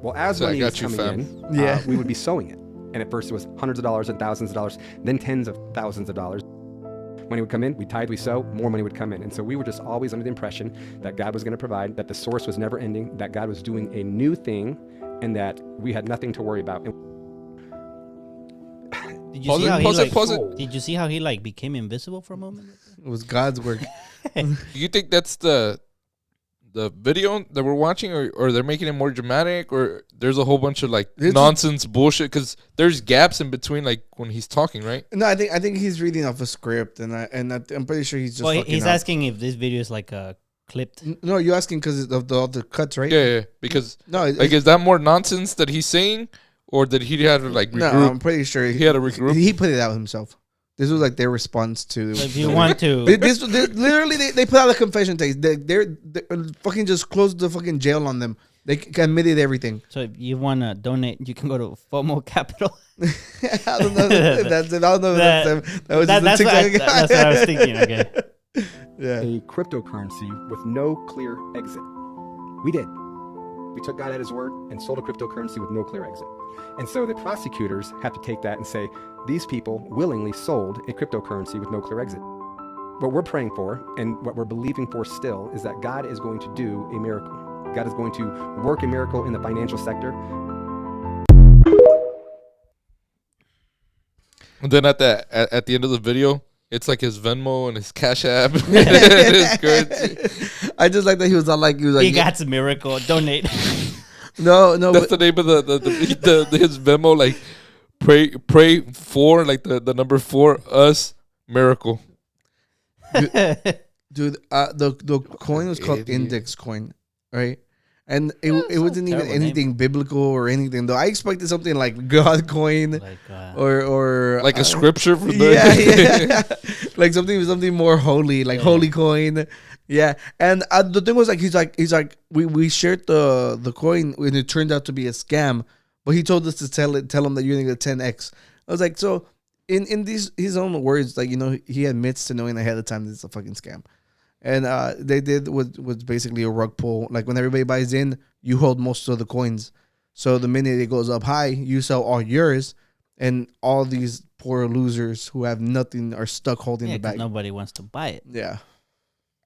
Well, as money is coming in, we would be sowing it. And at first it was hundreds of dollars and thousands of dollars, then tens of thousands of dollars. Money would come in, we tithe, we sow, more money would come in. And so we were just always under the impression that God was going to provide, that the source was never ending, that God was doing a new thing, and that we had nothing to worry about. Did you see how Pause it. Did you see how he like became invisible for a moment? It was God's work. Do you think that's the video that we're watching, or they're making it more dramatic, or there's a whole bunch of like nonsense bullshit? Because there's gaps in between, like when he's talking, right? No, I think he's reading off a script, and I'm pretty sure he's just. Well, he's asking if this video is like clipped. No, you're asking because of the cuts, right? Yeah. Because like, is that more nonsense that he's saying, or did he have to like regroup? No, I'm pretty sure he had to regroup. He put it out himself. This was like their response to. So if you want to, this literally they put out a confession tape. They're fucking just closed the fucking jail on them. They admitted everything. So if you want to donate, you can go to FOMO Capital. I don't know if that's it. I don't know if that's them. That was that's what I was thinking. Okay. Yeah. A cryptocurrency with no clear exit. We did. We took God at His word and sold a cryptocurrency with no clear exit. And so the prosecutors have to take that and say, these people willingly sold a cryptocurrency with no clear exit. What we're praying for and what we're believing for still is that God is going to do a miracle. God is going to work a miracle in the financial sector. And then at the end of the video, it's like his Venmo and his Cash App. His currency. I just like that he was like he got a miracle. Donate. No, that's the name of his Venmo. Like pray for like the number 4 us miracle. Dude, the coin was called Index Coin, right? And it wasn't even anything biblical or anything though. I expected something like God Coin, like, or like a scripture for the like something more holy, like Holy Coin. Yeah, and the thing was like he's like we shared the coin and it turned out to be a scam, but he told us to tell him that you're gonna get 10x. I was like, so in these his own words, like, you know, he admits to knowing ahead of time that it's a fucking scam, and they did was basically a rug pull. Like when everybody buys in, you hold most of the coins, so the minute it goes up high, you sell all yours, and all these poor losers who have nothing are stuck holding the bag. Nobody wants to buy it. Yeah.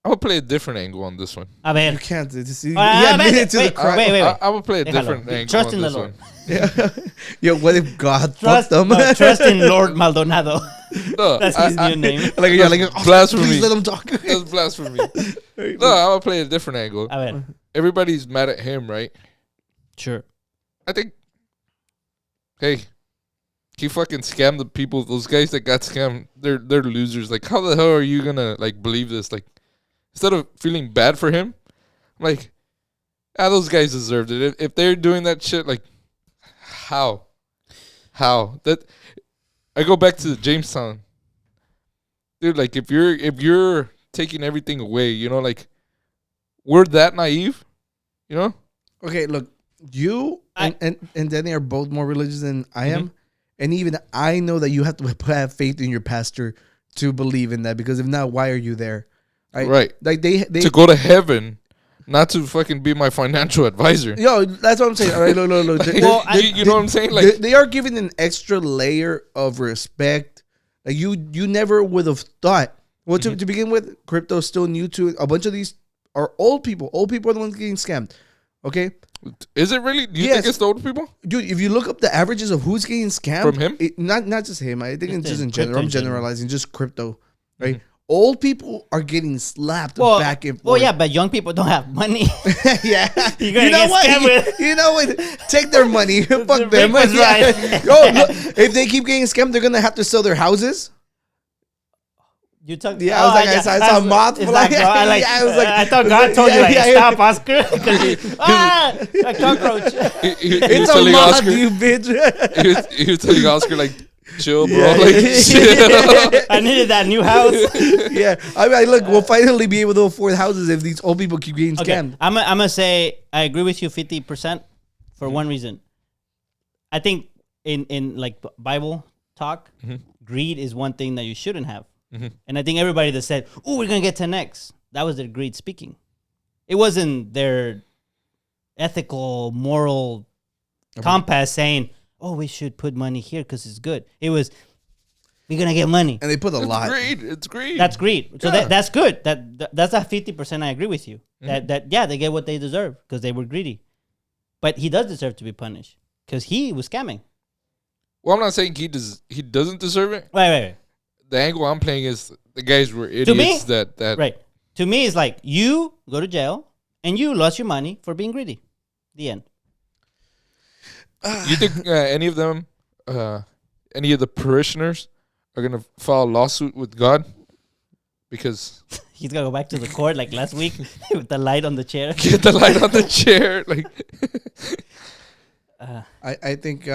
I would play a different angle on this one. I mean, you can't. He admitted to the crime. Wait. I would play a different angle. Trust in on the this Lord. One. Yeah, what if God fucked them? Trust in Lord Maldonado. No, that's his new name. Like blasphemy. Please let him talk. That's blasphemy. No, I would play a different angle. I mean, everybody's mad at him, right? Sure. I think. Hey, he fucking scammed the people. Those guys that got scammed, they're losers. Like, how the hell are you gonna like believe this? Like, instead of feeling bad for him, I'm like, those guys deserved it. If they're doing that shit, like, how? That I go back to Jamestown, dude. Like, if you're taking everything away, you know, like, we're that naive, you know? Okay, look, you and Danny are both more religious than I am, and even I know that you have to have faith in your pastor to believe in that, because if not, why are you there? Right. Like they to go to heaven, not to fucking be my financial advisor. Yo, that's what I'm saying. All right, look. You know what I'm saying? Like, they are giving an extra layer of respect. Like you never would have thought. Well, to begin with, crypto's still new to it. A bunch of these are old people. Old people are the ones getting scammed. Okay, Is it really? Do you think it's the old people? dude. If you look up the averages of who's getting scammed From him, not just him. I think it's just in general. I'm generalizing, just crypto, right? Mm-hmm. Old people are getting slapped back and forth. Well, yeah, but young people don't have money. Yeah, You're gonna get scammed with. You know what? Take their money. Fuck them. Rick was right. Oh, look, if they keep getting scammed, they're gonna have to sell their houses. You talk. Yeah, I was like, I saw a moth fly. I was like, I thought God told you, stop, Oscar. A cockroach. It's a moth, you bitch. he was telling Oscar, like, chill, bro. Yeah, like, yeah. I needed that new house. Yeah, I mean, look, we'll finally be able to afford houses if these old people keep getting scammed. I'm gonna say I agree with you 50% for one reason. I think in like Bible talk, greed is one thing that you shouldn't have. And I think everybody that said, "Oh, we're gonna get 10x," that was their greed speaking. It wasn't their ethical, moral compass saying, "Oh, we should put money here because it's good." It was, "We're gonna get money," And they put a lot. It's greed. That's greed. So that's good. That's a 50%. I agree with you. That they get what they deserve because they were greedy. But he does deserve to be punished because he was scamming. Well, I'm not saying he doesn't deserve it. Right. The angle I'm playing is the guys were idiots. To me, that right. To me, it's like you go to jail and you lost your money for being greedy. The end. You think any of them, any of the parishioners, are gonna file a lawsuit with God because he's gonna go back to the court like last week with the light on the chair? Get the light on the chair, like. I think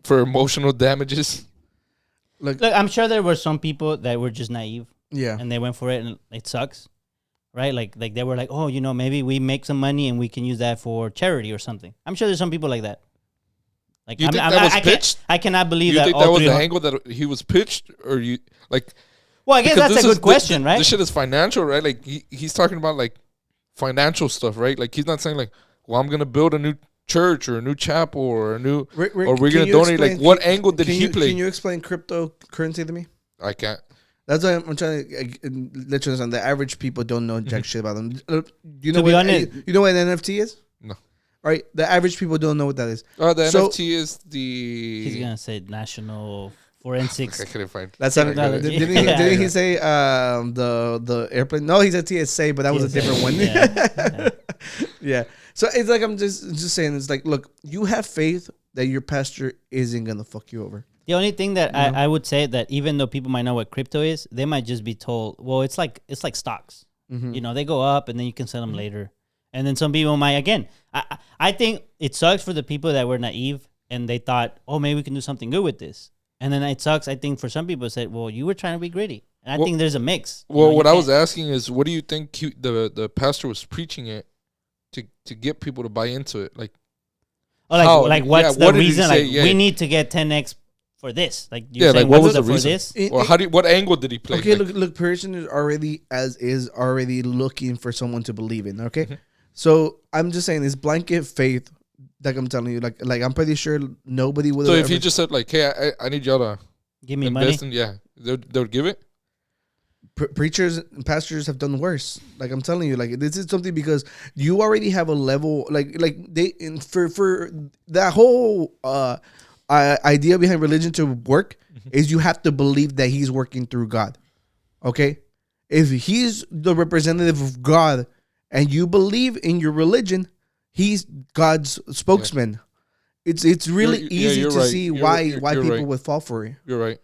for emotional damages. Look, I'm sure there were some people that were just naive. Yeah. And they went for it and it sucks. Right? Like they were like, "Oh, maybe we make some money and we can use that for charity or something." I'm sure there's some people like that. Like, you think that was pitched? I cannot believe you that. You think that was the angle that he was pitched, or you like? Well, I guess that's a good question, right? This shit is financial, right? Like he's talking about like financial stuff, right? Like he's not saying like, "Well, I'm gonna build a new church or a new chapel or a new Rick, or we're gonna donate." Like, what angle did he play? Can you explain cryptocurrency to me? I can't. That's why I'm trying to let you understand. The average people don't know jack shit about them. You know what an NFT is? No. All right, the average people don't know what that is. Oh, the NFT is the. He's gonna say National Forensics. I couldn't find. That's didn't he say the airplane? No, he said TSA, but that was a different one. Yeah. So it's like I'm just saying. It's like, look, you have faith that your pastor isn't gonna fuck you over. The only thing that I would say that even though people might know what crypto is, they might just be told, well, it's like stocks. Mm-hmm. They go up and then you can sell them later. And then some people might, again, I think it sucks for the people that were naive and they thought, oh, maybe we can do something good with this. And then it sucks, I think, for some people said, well, you were trying to be greedy. And I think there's a mix. Well, what I was asking is, what do you think the pastor was preaching it to get people to buy into it? Like, what's the reason? We need to get 10x for this. Like, you're saying, what was the for reason? This? Or what angle did he play? Okay, look, person is already looking for someone to believe in. Okay, so I'm just saying this blanket faith. Like I'm telling you, like I'm pretty sure nobody would. So if he just said like, "Hey, I need y'all to give me money," they would give it. Preachers and pastors have done worse. Like I'm telling you, like this is something because you already have a level like they for that whole idea behind religion to work is you have to believe that he's working through God. Okay, if he's the representative of God and you believe in your religion, he's God's spokesman. Yeah. It's really easy to see why people would fall for it. You're right.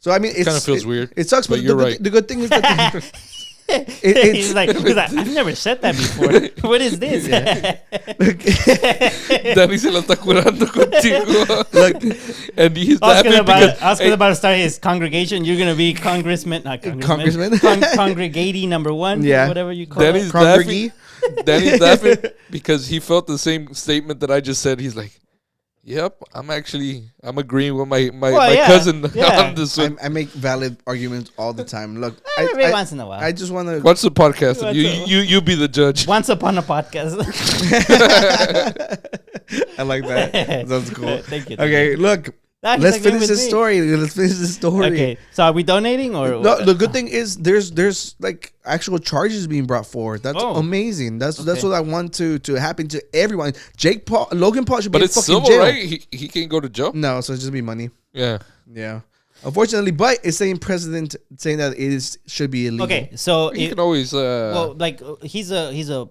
So I mean, it kind of feels weird. It sucks, but the good thing is that he's like, I've never said that before. What is this? Danny se la está curando contigo. And he's laughing because Oscar's about to start his congregation. You're gonna be congressman. Congregating number one. Yeah, whatever you call Danny's it. Danny's laughing because he felt the same statement that I just said. He's like, "Yep, I'm agreeing with my cousin on this one." I make valid arguments all the time. Look, every once in a while. I just want to watch the podcast. You be the judge. Once upon a podcast. I like that. That's cool. Thank you. Okay, look, Nah, he's Let's agreeing finish with this me. story. Let's finish this story. Okay, so are we donating or? No, the good thing is there's like actual charges being brought forward. That's Oh. amazing. That's Okay. what I want to happen to everyone. Logan Paul should be But in it's fucking civil, jail. right? He can't go to jail. No, so it's just be money. Yeah. Yeah. Unfortunately, but it's saying president saying that should be illegal. Okay, so You can always. well, like he's a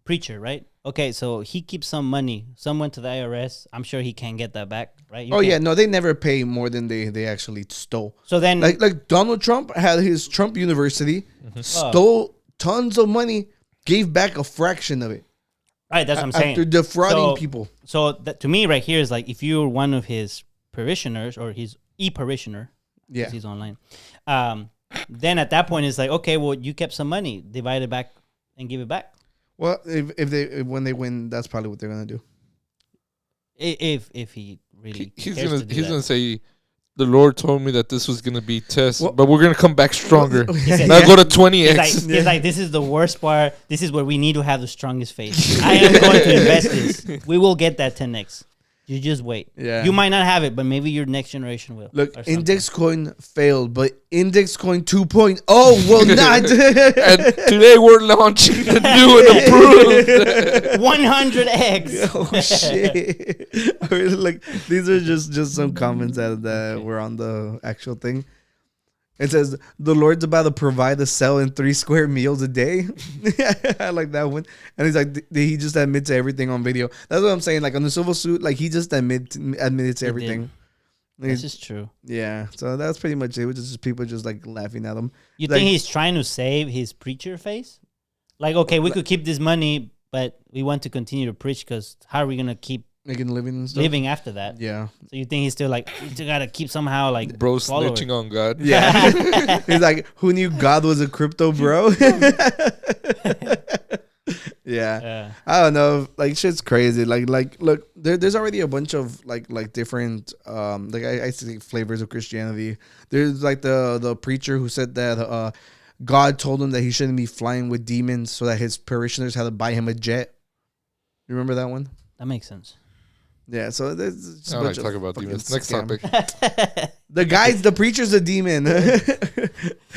preacher, right? Okay, so he keeps some money. Some went to the IRS. I'm sure he can get that back, right? You Oh yeah, can't- no, they never pay more than they actually stole. So then, Like Donald Trump had his Trump University, stole tons of money, gave back a fraction of it right? That's what I'm saying. after defrauding So- people. So that to me, right here is like if you're one of his parishioners or his e-parishioner, Yeah. 'cause he's online. Then at that point, it's like, okay, well, you kept some money, divide it back and give it back. Well, when they win, that's probably what they're gonna do. If he really He's cares gonna to do he's that. gonna say, the Lord told me that this was gonna be test, Well- but we're gonna come back stronger. said- Now Yeah. go to 20x. He's like, this is the worst part. This is where we need to have the strongest faith. I am going to invest this. We will get that 10x. You just wait. Yeah. You might not have it, but maybe your next generation will. Look, or something. index coin failed, but index coin 2.0 will not. And today we're launching the new and approved. 100x. Oh shit! I really like these are just some comments that were on the actual thing. It says the Lord's about to provide a cell in 3 square meals a day. I like that one. And he's like, he just admits to everything on video. That's what I'm saying. Like on the civil suit, like he just admitted to everything. This is true. Yeah. So that's pretty much it. It was just people just like laughing at him. You Like- think he's trying to save his preacher face? Like, okay, we could keep this money, but we want to continue to preach because how are we gonna keep Making a living and stuff. living after that? Yeah. So you think he's still like, we still gotta keep somehow like Bro followers. snitching on God. Yeah. He's like, who knew God was a crypto bro? Yeah. I don't know. Like shit's crazy. Like look, there's already a bunch of like different like I see flavors of Christianity. There's like the preacher who said that God told him that he shouldn't be flying with demons so that his parishioners had to buy him a jet. You remember that one? That makes sense. Yeah, so there's just I a don't bunch like talk of about fucking demons. Next scam. topic. The preacher's a demon.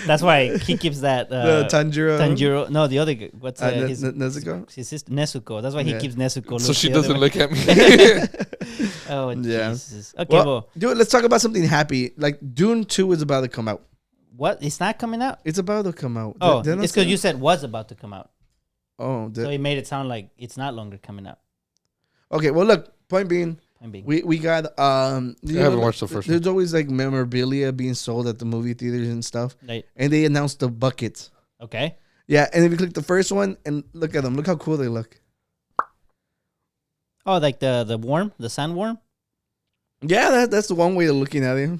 That's why he keeps that The Tanjiro. Tanjiro. No, the other what's his Nezuko? his sister Nezuko. That's why he Yeah. keeps Nezuko. So look she the other doesn't way. look at me. Oh Yeah. Jesus. Okay, Well, dude, let's talk about something happy. Like Dune 2 is about to come out. what? It's not coming out. It's about to come out. Oh, Didn't I it's because say you that? said was about to come out, Oh, so it made it sound like it's not longer coming out. okay. Well, look. Point being, Point being. we got you haven't know, watched the first There's always like memorabilia being sold at the movie theaters and stuff, Right. and they announced the buckets. Okay. Yeah, and if you click the first one and look at them, look how cool they look. Oh, like the sandworm. Yeah, that's the one way of looking at it.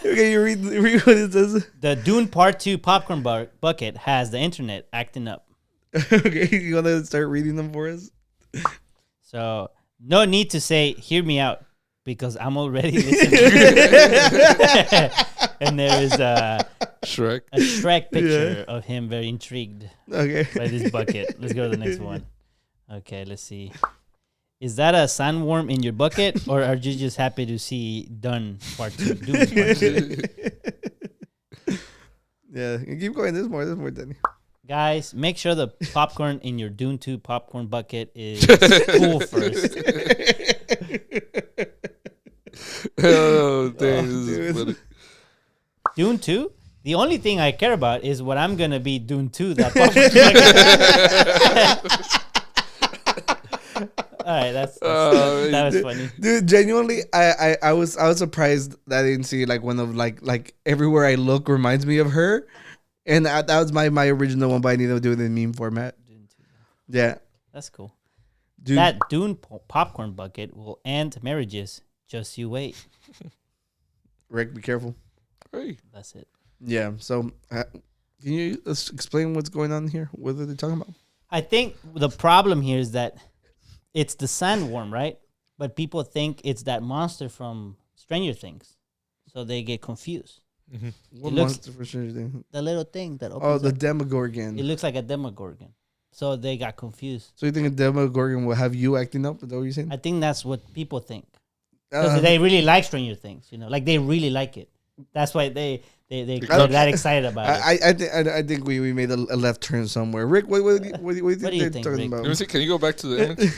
Okay, you read what it says. The Dune Part 2 popcorn bucket has the internet acting up. Okay, you wanna start reading them for us? So no need to say, hear me out, because I'm already listening. And there is a Shrek. Shrek picture of him very intrigued Okay. by this bucket. Let's go to the next one. Okay, let's see. Is that a sandworm in your bucket, or are you just happy to see Dune Part 2? Dune Part 2? Yeah, keep going. There's more, Danny. Guys, make sure the popcorn in your Dune 2 popcorn bucket is cool first. Oh, dang. This dude. is funny. Dune 2? The only thing I care about is what I'm going to be Dune 2, that popcorn bucket. All right, that was funny. Dude, genuinely, I was surprised that I didn't see like one of like everywhere I look reminds me of her, and that was my original one, but I need to do it in meme format. Yeah, That's cool. dude. That Dune popcorn bucket will end marriages. Just you wait. Rick, be careful. Hey. That's it. Yeah. So, can you explain what's going on here? What are they talking about? I think the problem here is that it's the sandworm, right? But people think it's that monster from Stranger Things, so they get confused. What looks- monster for sure? The little thing that Oh, opens the up, Demogorgon. it looks like a demogorgon. So they got confused. So you think Demogorgon will have you acting up? Is that what you're saying? I think that's what people think. Because they really like Stranger Things, like they really like it. That's why they're that excited about it. I think we made a left turn somewhere. Rick, what do you think they're talking Rick? about? Let me see. Can you go back to the image?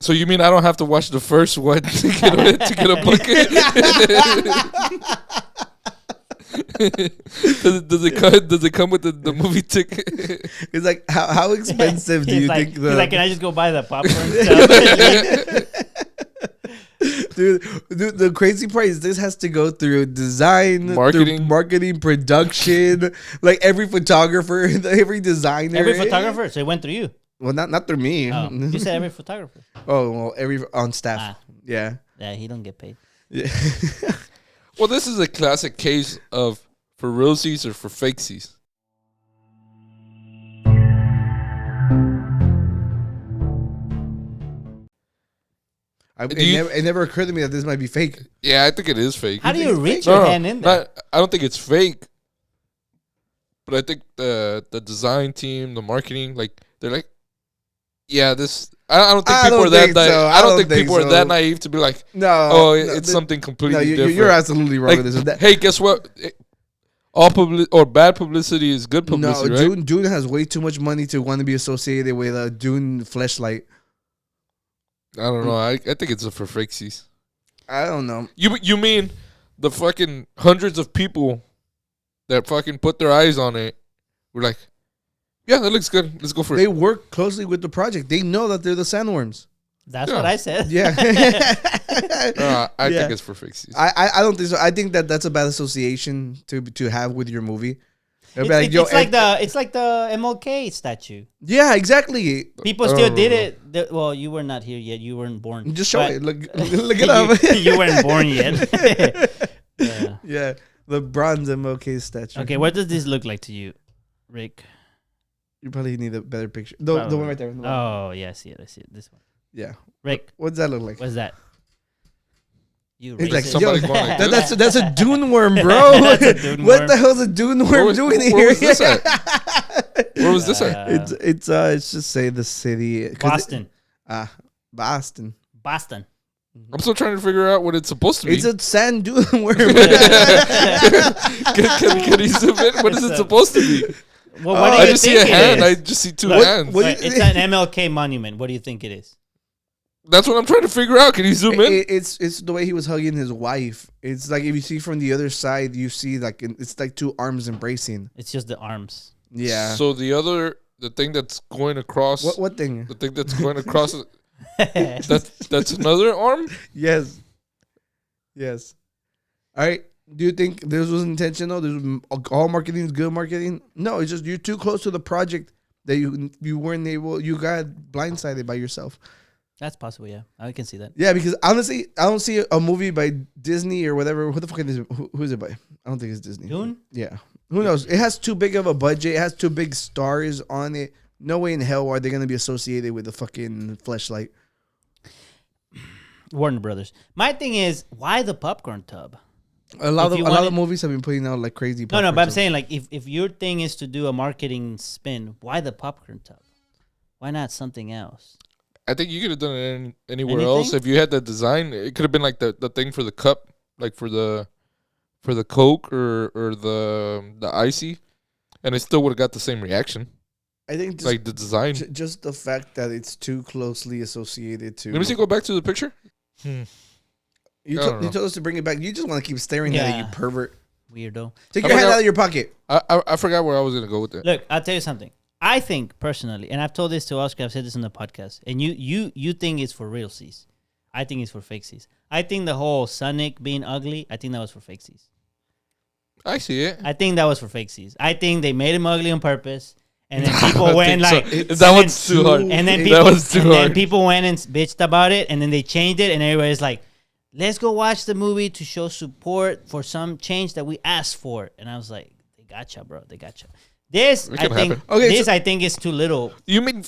So you mean I don't have to watch the first one to get a bucket? Does it come with the movie ticket? It's like how expensive do you think he's like, can I just go buy the popcorn stuff? Dude, the crazy part is this has to go through design, marketing, production, like every photographer, every designer, every photographer. So it went through you. Well, not through me. Oh, you said every photographer. Oh, well, every on staff. Yeah. Yeah, he don't get paid. Yeah. Well, this is a classic case of for realsies or for fakesies. It never occurred to me that this might be fake. Yeah, I think it is fake. How do you reach your hand in there? I don't think it's fake. But I think the design team, the marketing, like they're like, yeah, this. I don't think people are that. I don't think people are that naive to be like, it's something completely different. You're absolutely wrong with this. Hey, guess what? All bad publicity is good publicity, right? Dune has way too much money to want to be associated with a Dune fleshlight. I don't know. I think it's for fakesies. I don't know. You mean the fucking hundreds of people that fucking put their eyes on it were like, yeah, that looks good. Let's go for it. They work closely with the project. They know that they're the Sandworms. That's what I said. Yeah. I think it's for fakesies. I don't think so. I think that's a bad association to have with your movie. It's like the MLK statue. Yeah, exactly. People still did it. Well, you were not here yet. You weren't born. Just show it. Look it up. You weren't born yet. Yeah. The bronze MLK statue. Okay, what does this look like to you, Rick? You probably need a better picture. The one right there. Oh, yeah, I see it. This one. Yeah. Rick. What does that look like? What's that? You it's racist. that's a Dune worm, bro. What the hell's a Dune worm doing here? Where was this at? Where was this at? It's just say the city. Boston. Boston. Boston. I'm still trying to figure out what it's supposed to be. It's a sand dune worm. Can you zoom in? What is it supposed to be? Well, what do you I just see a hand. I just see two hands. It's an MLK monument. What do you think it is? That's what I'm trying to figure out. Can you zoom in? It's the way he was hugging his wife. It's like if you see from the other side, you see like it's like two arms embracing. It's just the arms. Yeah. So the thing that's going across. What thing? The thing that's going across. that's another arm. Yes. All right. Do you think this was intentional? All marketing is good marketing? No, it's just you're too close to the project that you weren't able. You got blindsided by yourself. That's possible, yeah. I can see that. Yeah, because honestly, I don't see a movie by Disney or whatever. Who the fuck is it? Who is it by? I don't think it's Disney. Dune? Yeah. Who knows? It has too big of a budget. It has too big stars on it. No way in hell are they going to be associated with the fucking fleshlight. Warner Brothers. My thing is, why the popcorn tub? A lot of movies have been putting out like crazy popcorn No, but I'm tubs. saying like if your thing is to do a marketing spin, why the popcorn tub? Why not something else? I think you could have done it anywhere else. If you had the design, it could have been like the thing for the cup, like for the Coke or the icy, and it still would have got the same reaction. I think just, like the design, just the fact that it's too closely associated to. Let me see. Go back to the picture. You told us to bring it back. You just want to keep staring at it, you pervert. Weirdo. Take your hand out of your pocket. I forgot where I was gonna go with it. Look, I'll tell you something. I think personally, and I've told this to Oscar, I've said this in the podcast, and you think it's for realsies. I think it's for fakesies. I think the whole Sonic being ugly, I think that was for fakesies. I see it. I think that was for fakesies. I think they made him ugly on purpose, and then people went like... That one's too hard. And then people went and bitched about it, and then they changed it, and everybody's like, let's go watch the movie to show support for some change that we asked for. And I was like, they gotcha, bro. They gotcha. This, I think, I think is too little. You mean...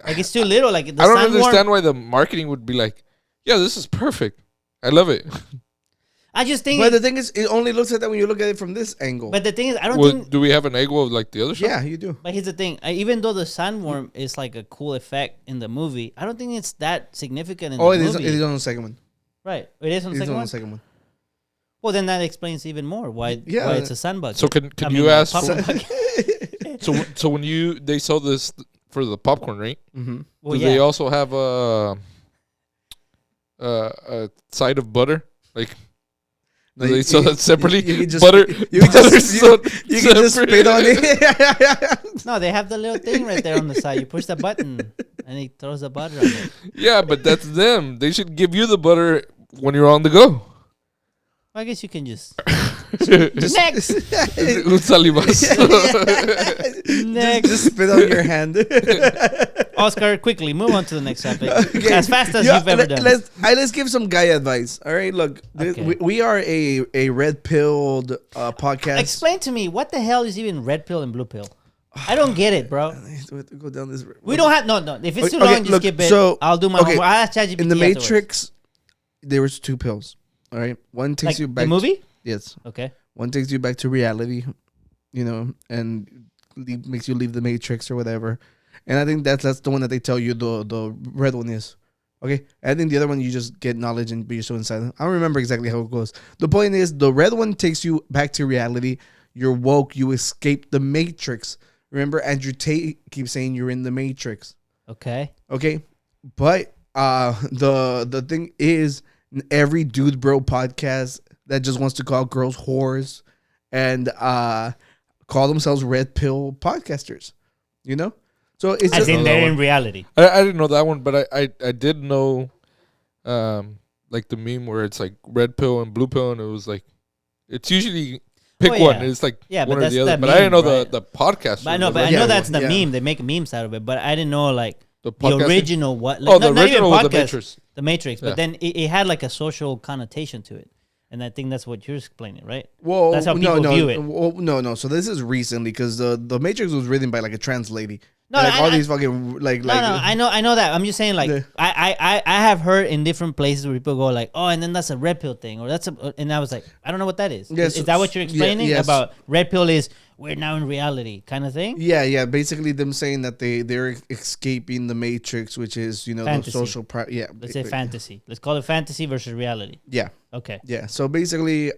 Like, it's too little. Like, I don't understand why the marketing would be like, yeah, this is perfect. I love it. I just think. But the thing is, it only looks like that when you look at it from this angle. But the thing is, I don't think. Do we have an angle of like the other side? Yeah, you do. But here's the thing: even though the sandworm is like a cool effect in the movie, I don't think it's that significant in the movie. It is on the second one. Right, it is on the second one. On the second one. Well, then that explains even more why it's a sun bucket. So can you ask? popcorn bucket. So when they sell this for the popcorn, right? Mm-hmm. Well, do they also have a side of butter? Like, do they sell that separately? You can just, butter. You can just spit on it. No, they have the little thing right there on the side. You push the button, and it throws the butter on it. Yeah, but that's them. They should give you the butter when you're on the go. I guess you can just Next. Un salivas. next. Just spit on your hand. Oscar, quickly move on to the next topic Okay. as fast as you've ever done. Let's give some guy advice. All right, look, Okay. we are a red pilled podcast. Explain to me what the hell is even red pill and blue pill. I don't get it, bro. Go down this. We don't have no. If it's too Okay, long, just look, skip it. so, I'll do my okay, homework. I'll ask ChatGPT In the afterwards. Matrix, there was 2 pills. All right, one takes Like you back. the movie. Yes, Okay. one takes you back to reality, and makes you leave the Matrix or whatever. And I think that's the one that they tell you the red one is. Okay, I think the other one you just get knowledge and be so inside. I don't remember exactly how it goes. The point is, the red one takes you back to reality. You're woke. You escape the Matrix. Remember, Andrew Tate keeps saying you're in the Matrix. Okay. Okay, but the thing is, every dude bro podcast that just wants to call girls whores and call themselves red pill podcasters, so it's As just, in they're in reality. I didn't know that one, but I did know, like the meme where it's like red pill and blue pill, and it was like, it's usually pick Oh, one. yeah. It's like Yeah, one but or the that's other. that But I didn't know meme, right? the podcast. But I know, was but I red know pill. that's the yeah. meme. They make memes out of it, but I didn't know like the the podcast. original what. Like, Oh, the not even original was the podcast, Matrix. The Matrix, Yeah. but then it had like a social connotation to it, and I think that's what you're explaining, right? well, That's how people view it. Well, no. So this is recently because the Matrix was written by like a trans lady. No, And, like, all I- these fucking like No, I know that. I'm just saying, like, The- I have heard in different places where people go like, oh, and then that's a red pill thing, or that's and I was like, I don't know what that is. Yes, Is that what you're explaining yes. about red pill is we're now in reality kind of thing? Yeah. Basically, them saying that they're escaping the Matrix, which is the Fantasy. social. Let's say fantasy. Let's call it fantasy versus reality. Yeah. Okay. Yeah. So basically,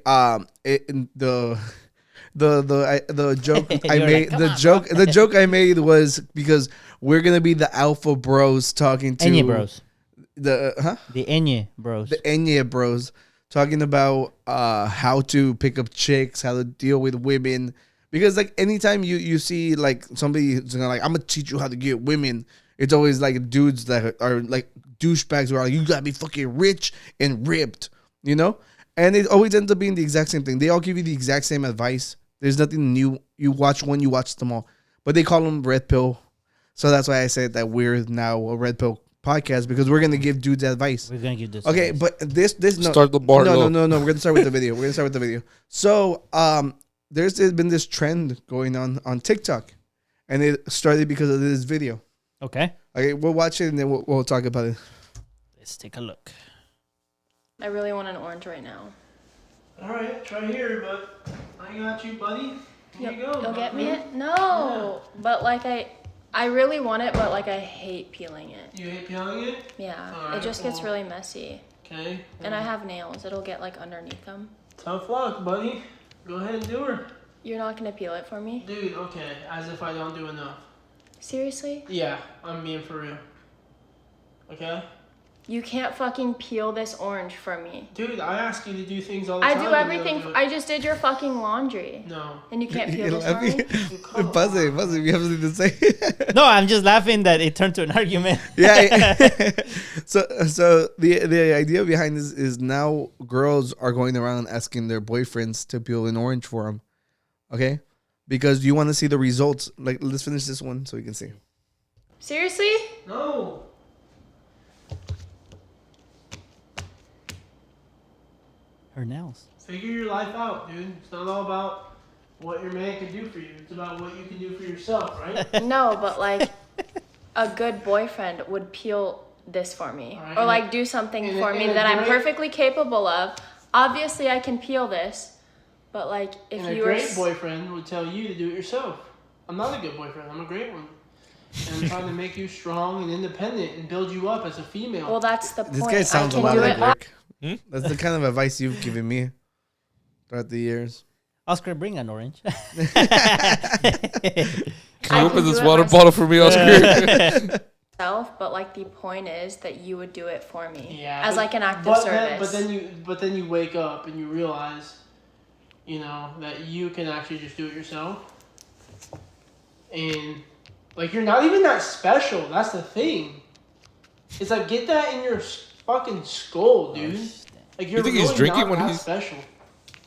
the joke I You're made like, the joke I made was because we're gonna be the alpha bros talking to Enye bros. the The Enye bros. the Enye bros talking about how to pick up chicks, how to deal with women. Because like anytime you see like somebody who's gonna like I'm gonna teach you how to get women, it's always like dudes that are like douchebags who are like you gotta be fucking rich and ripped, And it always ends up being the exact same thing. They all give you the exact same advice. There's nothing new. You watch one, you watch them all. But they call them red pill. So that's why I said that we're now a red pill podcast because we're gonna give dudes advice. We're gonna give this. Okay, advice. but this no. Start the bar No. low. We're gonna start with the video. So there's been this trend going on TikTok, and it started because of this video. Okay. Okay, we'll watch it and then we'll talk about it. Let's take a look. I really want an orange right now. All right, try here, but I got you, buddy. Here you go. You'll get me buddy. it? No, but like I really want it, but like I hate peeling it. You hate peeling it? Yeah, Alright, it just gets well. really messy. Okay. And I have nails. It'll get like underneath them. Tough luck, buddy. Go ahead and do her. You're not gonna peel it for me? Dude, okay, as if I don't do enough. Seriously? Yeah, I'm being for real. Okay? You can't fucking peel this orange for me. Dude, I ask you to do things all the I time. do and you everything. don't do it. I just did your fucking laundry. No. And you can't peel You're this for me? laughing. Pause it. You have something to say. No, I'm just laughing that it turned to an argument. Yeah. So the idea behind this is now girls are going around asking their boyfriends to peel an orange for them. Okay? Because you want to see the results. Like, let's finish this one so we can see. Seriously? No. Her nails. Figure your life out, dude. It's not all about what your man can do for you. It's about what you can do for yourself, right? No, but like a good boyfriend would peel this for me. Alright, Or like do something in a- for in me a that I'm great- perfectly capable of obviously I can peel this, but like if And you a were great boyfriend would tell you to do it yourself. I'm not a good boyfriend. I'm a great one. And I'm trying to make you strong and independent and build you up as a female. well, that's the This point. guy sounds I a can lot do like it. Rick. That's the kind of advice you've given me throughout the years. Oscar, bring an orange. Can I you open can this do it water myself. bottle for me, Oscar? But like the point is that you would do it for me Yeah, as but- like an act of but service. then you wake up and you realize, you know, that you can actually just do it yourself. And like you're not even that special. That's the thing. It's like get that in your fucking skull, dude. Like you're think really he's drinking not when that he's- special.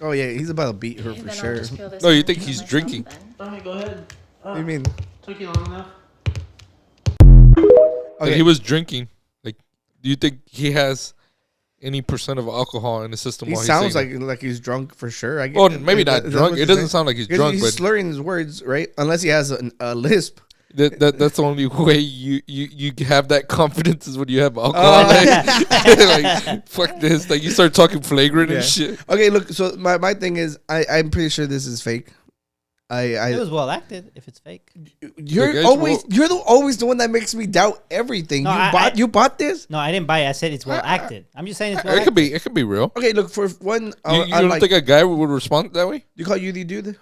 Oh yeah, he's about to beat her Okay, for then I'll sure. just peel this No, you and think do it he's myself drinking? then. All right, go ahead. What do you mean? Took you long enough. Like, he was drinking. Like, do you think he has any percent of alcohol in the system? He while he's sounds saying like he's drunk for sure. I Well, guess. maybe Is not that drunk. what It you're doesn't saying? sound like he's 'Cause drunk, he's but slurring his words, right? Unless he has a lisp. that's the only way you have that confidence is when you have alcohol. Like, fuck this. Like, you start talking flagrant Yeah. and shit. Okay, look. So my thing is, I'm pretty sure this is fake. It was well acted. If it's fake, You're guys, always always the one that makes me doubt everything. No, You bought this? no, I didn't buy it. I said it's well acted. I'm just saying it's well It acted. could be real. Okay, look for one. You don't think a guy would respond that way? you call UD dude?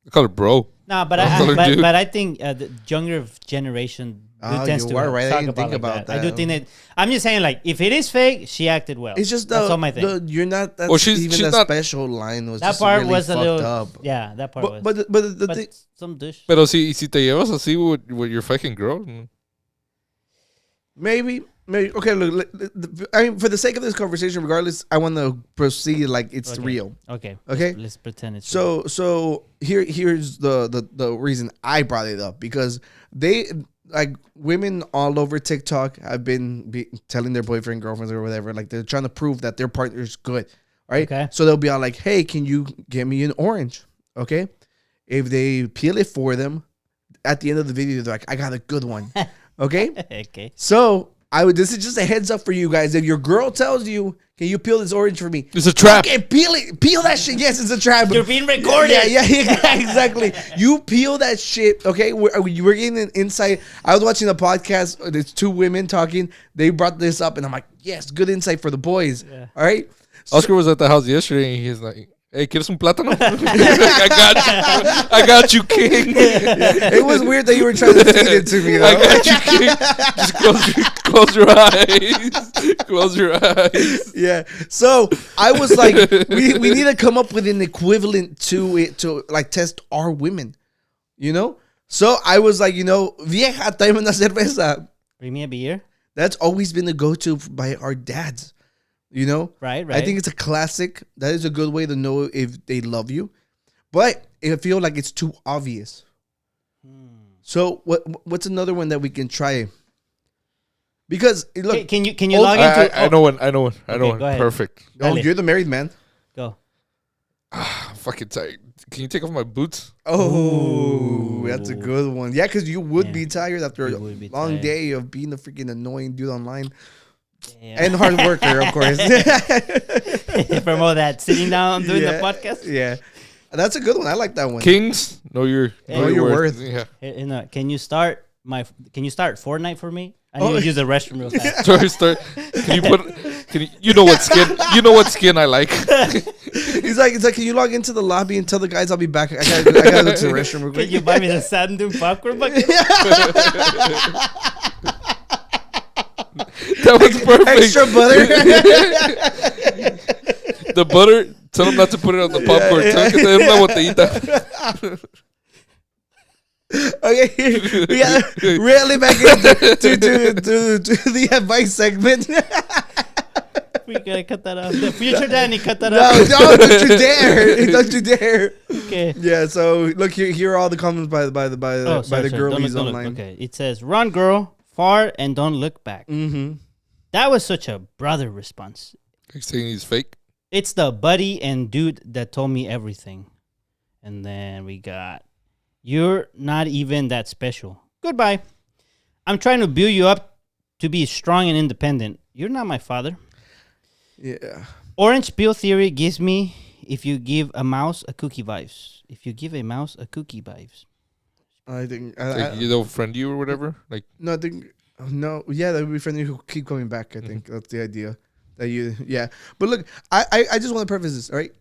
I call it bro. No, but I'll tell her, dude. but I think the younger generation tends you to are right. I talk didn't think like about I do that. think that. I'm just saying, like, if it is fake, she acted well. It's just that's all my thing. you're not. That's Well, she's even not- special line was That just part really was a fucked little. up. Yeah, that part was. But the But thing. some douche. Pero si te llevas así with your fucking girl. Maybe. Okay, look. I mean, for the sake of this conversation, regardless, I want to proceed like it's Okay. real. Okay. Okay. Let's pretend it's real. So here's the reason I brought it up, because they like women all over TikTok have been telling their boyfriend, girlfriends, or whatever, like they're trying to prove that their partner's good, right? Okay. So they'll be all like, "Hey, can you get me an orange?" Okay. If they peel it for them, at the end of the video, they're like, "I got a good one." Okay. Okay. So this is just a heads up for you guys. If your girl tells you, "Can you peel this orange for me?" It's a trap. Okay, peel that shit. Yes, it's a trap. You're being recorded. Yeah, exactly. You peel that shit. Okay, we're getting an insight. I was watching a podcast. There's two women talking. They brought this up, and I'm like, yes, good insight for the boys. Yeah. All right. Oscar was at the house yesterday, and he's like, "Hey, ¿quieres un plátano?" I got you, king. It was weird that you were trying to feed it to me. I Though. got you, king. Just close your eyes. Close your eyes. Yeah. So I was like, we need to come up with an equivalent to it to like test our women, you know. So I was like, vieja, tráeme una cerveza. Bring me a beer. That's always been the go-to by our dads. Right. I think it's a classic. That is a good way to know if they love you. But I feel like it's too obvious. So what's another one that we can try? Because look, Can you log into? I know one. Go ahead. Perfect. oh, Dale. you're the married man. Go. I'm fucking tired. Can you take off my boots? Oh, that's a good one. Yeah, because you would Yeah. be tired after You a would be long tired. day of being a freaking annoying dude online Yeah. and hard worker, of course. Promote that sitting down doing Yeah. the podcast. Yeah, that's a good one. I like that one. Kings, know your worth. Yeah. Can you start Fortnite for me? I need to use the restroom real fast. So you know what skin? You know what skin I like. He's like, can you log into the lobby and tell the guys I'll be back? I gotta go to the restroom real Can quick. you buy me the Sand Dune popcorn bucket? That was perfect. Extra butter. The butter. Tell them not to put it on the popcorn. Tell them que te den una botellita. Okay, we got really back into to the advice segment. We gotta cut that off. The future Danny, cut that No, off. don't you dare! Don't you dare! Okay. Yeah. So look here are all the comments by the Sorry. girlies Don't look. online. Okay. It says, "Run, girl, far and don't look back." Mm-hmm. That was such a brother response. You're saying he's fake? It's the buddy and dude that told me everything. And then we got, "You're not even that special. Goodbye. I'm trying to build you up to be strong and independent. You're not my father." Yeah. Orange peel theory gives me if you give a mouse a cookie vibes. If you give a mouse a cookie vibes. I think Like they'll friend you or whatever. Like no, I think no. Yeah, that would be friendly who keep coming back. I think that's the idea. That you But look, I just want to preface this. All right,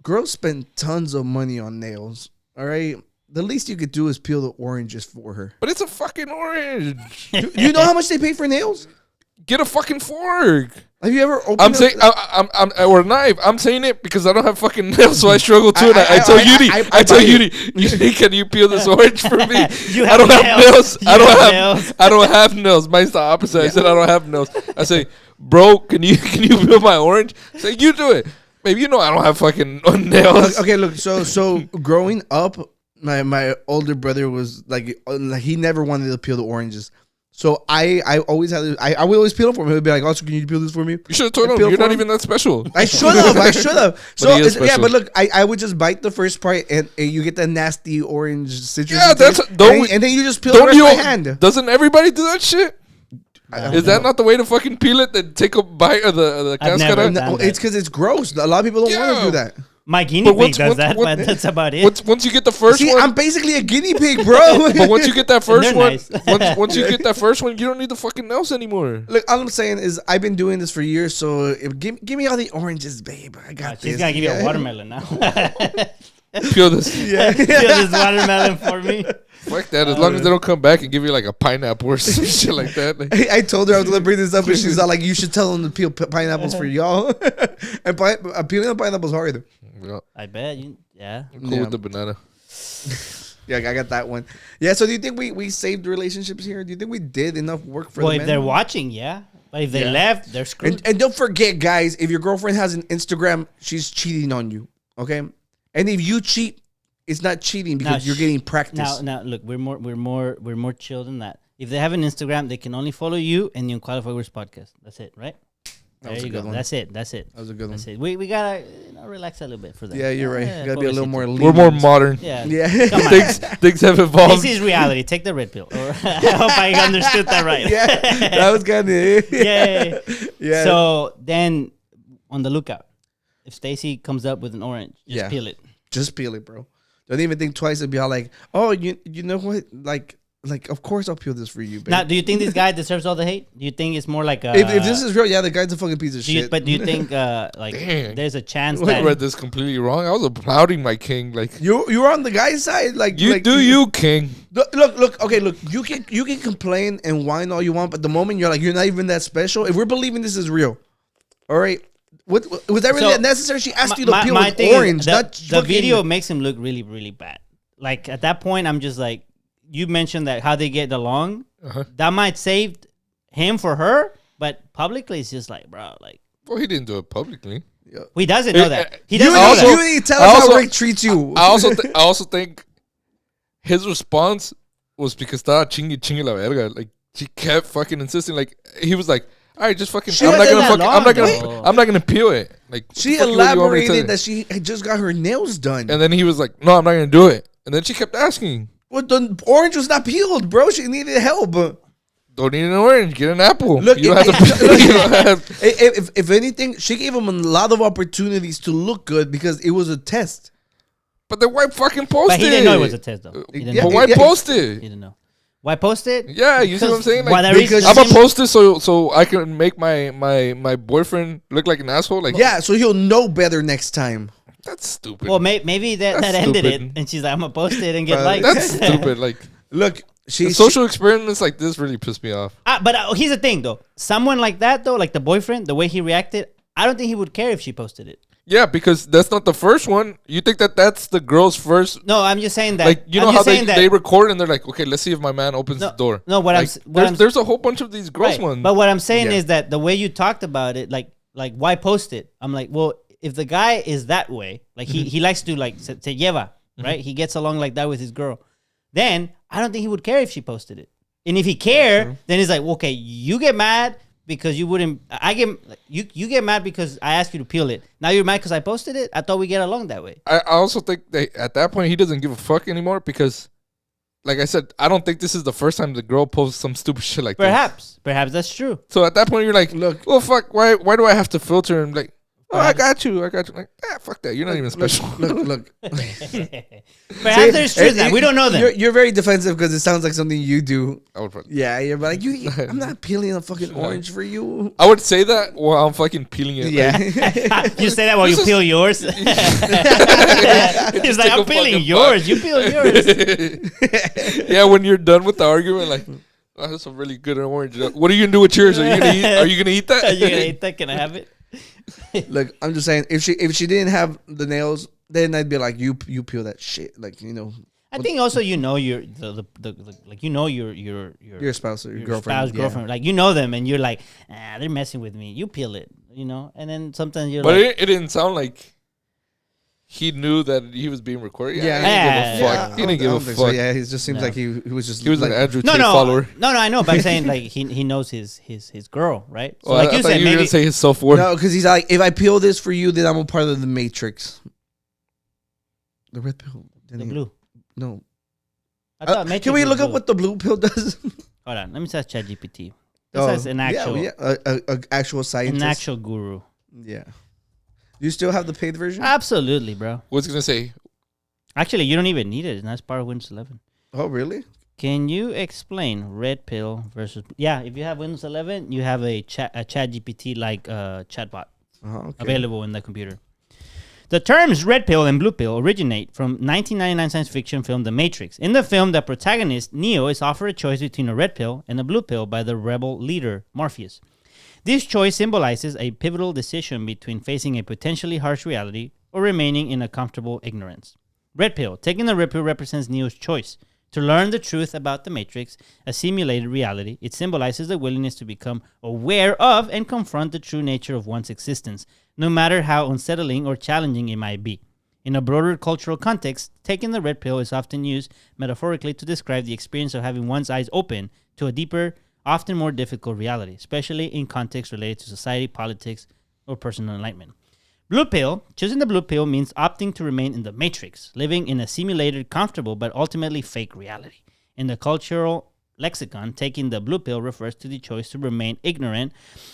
girls spend tons of money on nails. All right. The least you could do is peel the oranges for her. but it's a fucking orange. You know how much they pay for nails? Get a fucking fork. Have you ever opened? I'm saying, I'm or a knife. I'm saying it because I don't have fucking nails, so I struggle too. I tell Yudi, I tell Yudi, can you peel this orange for me? I don't have nails. I don't have nails. Mine's the opposite. I said I don't have nails. I say, bro, can you peel my orange? Say you do it. Baby, you know I don't have fucking nails. Okay, look. So growing up, my older brother was like he never wanted to peel the oranges. So I always had I would always peel it for him. He would be like, "Also, can you peel this for me?" You should have told him you're not even that special. I should have. So he is special. but look, I would just bite the first part and you get the nasty orange citrus. Yeah, that's and then you just peel the rest by hand. Doesn't everybody do that shit? Is that not the way to fucking peel it? Then take a bite of the cascara? No, it's because it's gross. A lot of people don't want to do that. My guinea pig does that, but that's about it. Once you get the first one, I'm basically a guinea pig, bro. But once you get that first one, nice. once you get that first one, you don't need the fucking nails anymore. Look, all I'm saying is I've been doing this for years, so give me all the oranges, babe. I got this. She's gonna give you a watermelon now. Peel this. Yeah. Peel this watermelon for me. Fuck that. As long as they don't come back and give you like a pineapple or some shit like that. Like, I told her I was gonna bring this up, and she's all like, "You should tell them to peel pineapples for y'all." And peeling the pineapple's hard. yeah, I bet you. Yeah. I'm cool with the banana. Yeah, I got that one. Yeah. So do you think we saved relationships here? Do you think we did enough work for? Well, the if men? they're watching, yeah. But if they left, they're screwed. And don't forget, guys, if your girlfriend has an Instagram, she's cheating on you. Okay, and if you cheat, it's not cheating because you're getting practice. Now, look, we're more chill than that. If they have an Instagram, they can only follow you and the Unqualified Gurus Podcast. That's it, right? There you go. That's it. That's it. That was a good one. That's it. We gotta relax a little bit for that. Yeah, you're right. You gotta be a little more. We're more modern. Yeah. Yeah. Come on. Things have evolved. This is reality. Take the red pill. I hope I understood that right. Yeah, that was kind of. Yeah. Yeah. So then, on the lookout, if Stacy comes up with an orange, just peel it. Just peel it, bro. Don't even think twice and be all like, "Oh, you know what? Like, of course I'll peel this for you, babe." Now, do you think this guy deserves all the hate? Do you think it's more like a... If this is real, yeah, the guy's a fucking piece of shit. But do you think Damn. there's a chance I that... read this completely wrong. I was applauding my king. Like you were on the guy's side, like you like, do, you king. Look. Okay, look. You can complain and whine all you want, but the moment you're like, you're not even that special. If we're believing this is real, all right. What was that really that necessary? She asked you to peel with orange. The video makes him look really, really bad. Like at that point, I'm just like, you mentioned that how they get along. That might save him for her, but publicly, it's just like, bro, like. Well, he didn't do it publicly. He doesn't know that. He You doesn't know that. need to tell us how Rick treats you. I also think his response was because estaba chingue la verga. Like she kept fucking insisting. Like he was like, all right, just fucking. I'm not gonna peel it. Like she elaborated that she had just got her nails done, and then he was like, no, I'm not gonna do it. And then she kept asking. Well, the orange was not peeled, bro. She needed help. Don't need an orange. Get an apple. Look, you don't have to. If anything, she gave him a lot of opportunities to look good because it was a test. But then why fucking post it? But he didn't know it was a test, though. But why post it? He didn't know. Why post it? Yeah, you see what I'm saying? Like, because I'm gonna post it so I can make my boyfriend look like an asshole. Like yeah, so he'll know better next time. That's stupid. Well, maybe that ended it, and she's like, I'm gonna post it and get likes. That's stupid. Like, look, social experiments like this really piss me off. But here's the thing, though. Someone like that, though, like the boyfriend, the way he reacted, I don't think he would care if she posted it. Yeah, because that's not the first one. You think that's the girl's first? No, I'm just saying that. Like, you know how they record and they're like, okay, let's see if my man opens the door. No, there's a whole bunch of these gross ones. But what I'm saying is that the way you talked about it, like why post it? I'm like, well, if the guy is that way, like he likes to like se lleva, right? He gets along like that with his girl. Then I don't think he would care if she posted it. And if he cared, then he's like, okay, you get mad because you wouldn't. You get mad because I asked you to peel it. Now you're mad because I posted it. I thought we get along that way. I also think that at that point he doesn't give a fuck anymore because, like I said, I don't think this is the first time the girl posts some stupid shit like Perhaps that's true. So at that point you're like, look, well, fuck, why do I have to filter and like. Oh, I got you. Like, fuck that. You're not even special. Look. Perhaps there's truth that we don't know them. You're very defensive because it sounds like something you do. I would probably, Yeah, you're like, I'm not peeling a fucking orange for you. I would say that while I'm fucking peeling it. Yeah. You say that while you peel yours. He's like, I'm peeling yours. You peel yours. Yeah, when you're done with the argument, like, oh, that's a really good orange. What are you gonna do with yours? Are you gonna eat that? Are you gonna eat that? Can I have it? Look, I'm just saying, if she didn't have the nails, then I'd be like, you peel that shit, like, you know. I think also your your spouse or your girlfriend, spouse, girlfriend, like you know them and you're like, they're messing with me. You peel it, you know, and then sometimes you're but like, it didn't sound like he knew that he was being recorded. Yeah, he didn't give a fuck. He didn't give a fuck. So. Yeah, it just seems like he was just an Andrew no, Tate follower. No, I know, but I'm saying like he knows his girl, right? So Well, like I you thought said, you were maybe gonna say his self-worth. No, because he's like, if I peel this for you, then I'm a part of the Matrix. The red pill. the blue. No. I thought Matrix Can we was look up blue. what the blue pill does? Hold on, let me search ChatGPT. This is an actual, a actual scientist. an actual guru. Yeah. You still have the paid version? Absolutely, bro. What's it gonna say? Actually, you don't even need it, and that's part of Windows 11. Oh, really? Can you explain red pill versus? Yeah, if you have Windows 11, you have a ChatGPT like chatbot available in the computer. The terms red pill and blue pill originate from 1999 science fiction film The Matrix. In the film, the protagonist, Neo, is offered a choice between a red pill and a blue pill by the rebel leader, Morpheus. This choice symbolizes a pivotal decision between facing a potentially harsh reality or remaining in a comfortable ignorance. Red pill. Taking the red pill represents Neo's choice to learn the truth about the Matrix, a simulated reality. It symbolizes the willingness to become aware of and confront the true nature of one's existence, no matter how unsettling or challenging it might be. In a broader cultural context, taking the red pill is often used metaphorically to describe the experience of having one's eyes open to a deeper, often more difficult reality, especially in contexts related to society, politics, or personal enlightenment. Blue pill. Choosing the blue pill means opting to remain in the Matrix, living in a simulated, comfortable, but ultimately fake reality. In the cultural lexicon, taking the blue pill refers to the choice to remain ignorant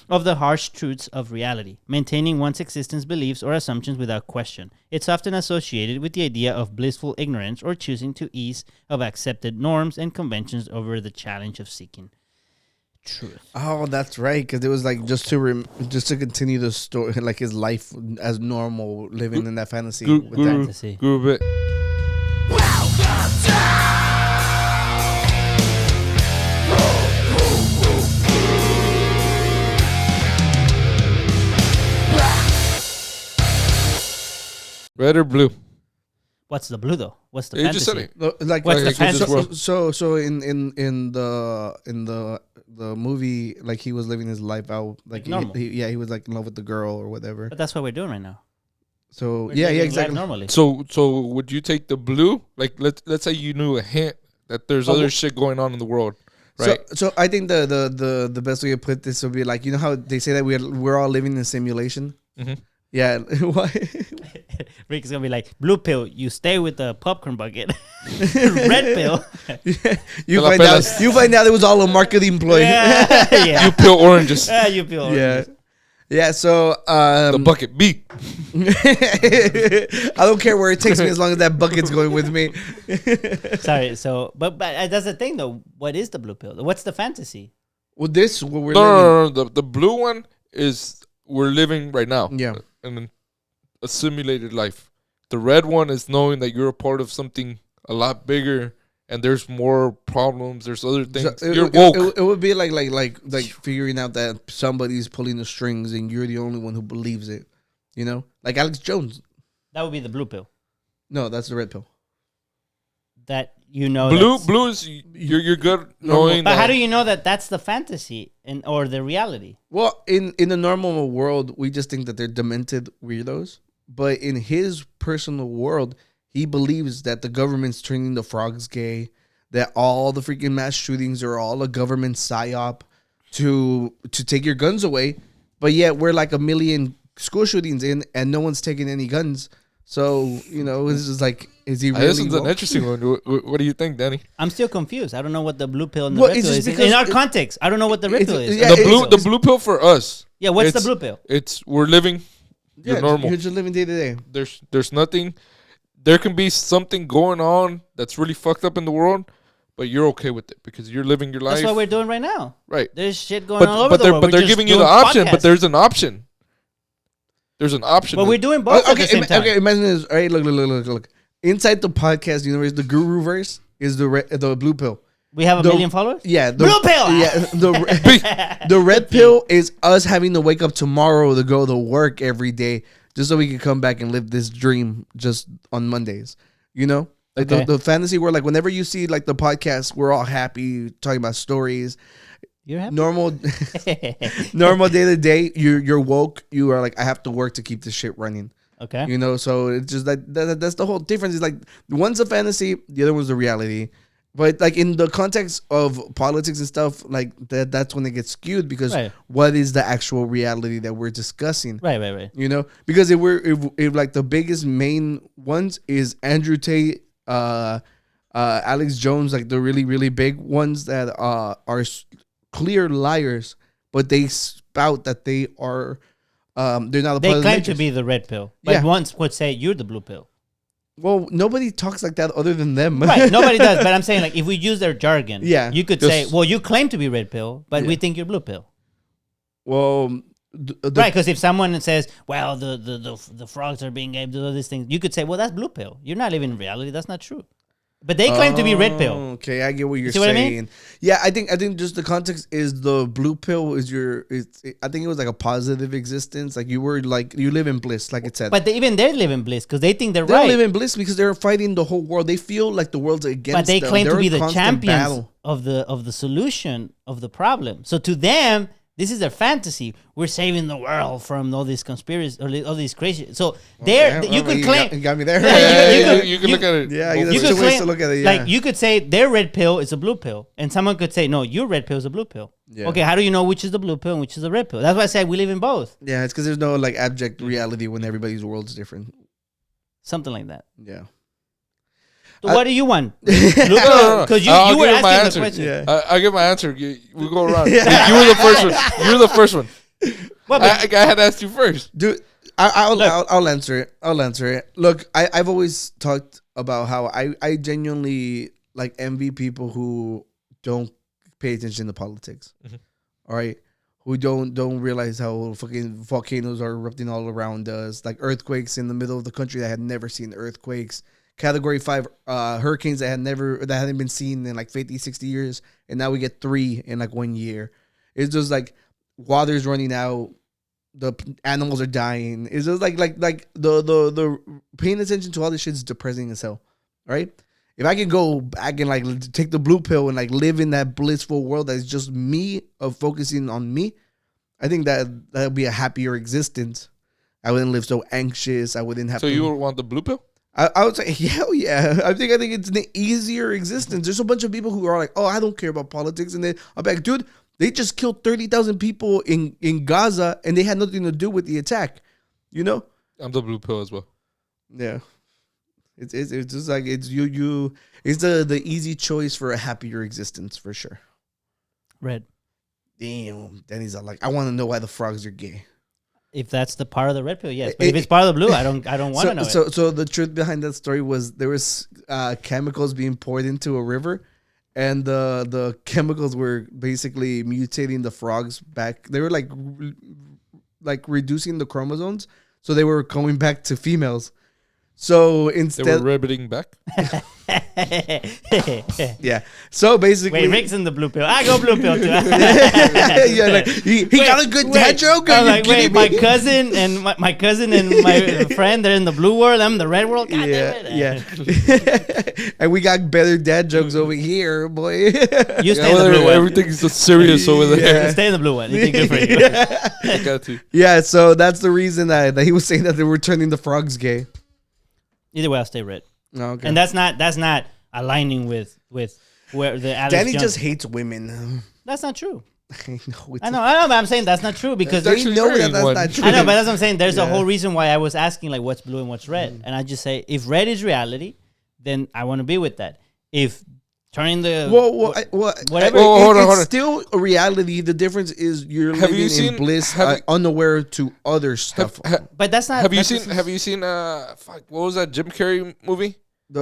of the harsh truths of reality, maintaining one's existence, beliefs, or assumptions without question. It's often associated with the idea of blissful ignorance or choosing to ease of accepted norms and conventions over the challenge of seeking truth. Oh, that's right. Because it was like just to continue the story, like his life as normal, living in that fantasy. Fantasy. Guru bit. Red or blue? What's the blue though? What's the You fantasy? just said it. Like, What's the like in this fantasy? world. so in the movie, like he was living his life out like normal. he was like in love with the girl or whatever. But that's what we're doing right now. So We're yeah, living life exactly. normally. So would you take the blue? Like let's say you knew a hint that there's other shit going on in the world, right? So I think the best way to put this would be like, you know how they say that we're all living in a simulation. Mm-hmm. Yeah. Why? Rick is gonna be like, blue pill, you stay with the popcorn bucket. Red pill, you find out it was all a marketing ploy. yeah. You peel oranges. You peel. Yeah. Yeah, so The bucket B. I don't care where it takes me as long as that bucket's going with me. Sorry. So, but that's the thing though. What is the blue pill? What's the fantasy? Well, this what we're No. The blue one is we're living right now. Yeah. And a simulated life. The red one is knowing that you're a part of something a lot bigger and there's more problems. There's other things. So You're woke. It would be like figuring out that somebody's pulling the strings and you're the only one who believes it. You know, like Alex Jones. That would be the blue pill. No, that's the red pill. That you know. Blue is you're good knowing. But that how do you know that that's the fantasy or the reality? Well, in the normal world, we just think that they're demented weirdos. But in his personal world, he believes that the government's turning the frogs gay, that all the freaking mass shootings are all a government psyop to take your guns away. But yet we're like 1 million school shootings in, and no one's taking any guns. So, you know, it's just like, is he really? This is an interesting one. What do you think, Danny? I'm still confused. I don't know what the blue pill and the Well, red it's pill just is. because In our context, I don't know what the red pill is. Yeah, The blue pill for us. Yeah, what's the it's- blue pill? It's we're living You're normal. You're just living day to day. There's nothing. There can be something going on that's really fucked up in the world, but you're okay with it because you're living your life. That's what we're doing right now. Right. There's shit going on all over the world. But they're giving you the option. But there's an option. There's an option. But we're doing both at the same time. Okay, imagine this. All right, look. Inside the podcast universe, the Guru verse is the blue pill. We have a million followers? Yeah. Blue pill! Yeah. The red pill is us having to wake up tomorrow to go to work every day just so we can come back and live this dream just on Mondays. You know? Like the fantasy world, like whenever you see like the podcast, we're all happy talking about stories. You're happy? Normal day to day, you're woke. You are like, I have to work to keep this shit running. Okay. You know, so it's just like that's the whole difference. Is like one's a fantasy, the other one's the reality. But like in the context of politics and stuff, like that's when it gets skewed because what is the actual reality that we're discussing? Right. You know, because if like the biggest main ones is Andrew Tate, Alex Jones, like the really, really big ones that are clear liars, but they spout that they are, they're not a part of the They claim matrix. to be the red pill, but once would say you're the blue pill. Well, nobody talks like that other than them. Right, nobody does. But I'm saying, like, if we use their jargon, you could say, well, you claim to be red pill, but we think you're blue pill. Well, right, because if someone says, well, the frogs are being able to do all these things, you could say, well, that's blue pill. You're not living in reality. That's not true. But they claim to be red pill. Okay, I get what you're saying. What I mean? Yeah, I think just the context is the blue pill is I think it was like a positive existence. Like you live in bliss, like it said. But even they live in bliss because they think they're they right. They live in bliss because they're fighting the whole world. They feel like the world's against them. But they claim to be the champions battle. of the solution of the problem. So to them, this is their fantasy. We're saving the world from all these conspiracies, all these crazy. So you could claim. You got me there. You can look at it. Yeah, there's you two could ways claim, to look at it. Yeah. Like you could say their red pill is a blue pill, and someone could say no, your red pill is a blue pill. Yeah. Okay, how do you know which is the blue pill and which is the red pill? That's why I said we live in both. Yeah, it's because there's no like abject reality when everybody's world's different. Something like that. Yeah. So what do you want? No. Because you were asking the question. Yeah. I'll give my answer. We go around. You were the first one. You were the first one. Well, I had asked you first. Dude, I'll answer it. I'll answer it. Look, I've always talked about how I genuinely like envy people who don't pay attention to politics. Mm-hmm. All right. Who don't realize how fucking volcanoes are erupting all around us, like earthquakes in the middle of the country that had never seen earthquakes. Category 5 hurricanes that hadn't been seen in like 50, 60 years, and now we get 3 in like 1 year. It's just like water's running out, the animals are dying. It's just like the paying attention to all this shit is depressing as hell, right? If I can go back and like take the blue pill and like live in that blissful world that's just me of focusing on me, I think that would be a happier existence. I wouldn't live so anxious. I wouldn't have. So you would want the blue pill? I would say hell yeah. I think it's an easier existence. There's a bunch of people who are like, oh, I don't care about politics, and then I'm like, dude, they just killed 30,000 people in Gaza, and they had nothing to do with the attack. You know? I'm the blue pill as well. Yeah, it's just like it's you. It's the easy choice for a happier existence for sure. Red. Damn, Danny's like, I want to know why the frogs are gay. If that's the part of the red pill, yes. But if it's part of the blue, I don't want to know. So the truth behind that story was there was chemicals being poured into a river, and the chemicals were basically mutating the frogs back. They were like reducing the chromosomes, so they were going back to females. So instead, they were rabbiting back. Yeah. So basically, wait, Rick's in the blue pill. I go blue pill too. Yeah, like, he got a good dad joke. I'm like, wait, my cousin and my friend, they're in the blue world. I'm in the red world. God damn it. Yeah. And we got better dad jokes over here, boy. You stay in the blue one. Everything's so serious over there. Yeah. Stay in the blue one. You think good for you. I got to. Yeah. So that's the reason that he was saying that they were turning the frogs gay. Either way, I'll stay red. Okay. And that's not aligning with where the Alex Danny Jones. just hates women. That's not true. I know, but I'm saying that's not true because they know that's not true. I know, but that's what I'm saying. There's a whole reason why I was asking like what's blue and what's red, and I just say if red is reality, then I want to be with that. If turning the whatever. Hold on. It's still a reality. The difference is you're living in bliss, unaware to other stuff. But that's not. Have you seen? What was that Jim Carrey movie? I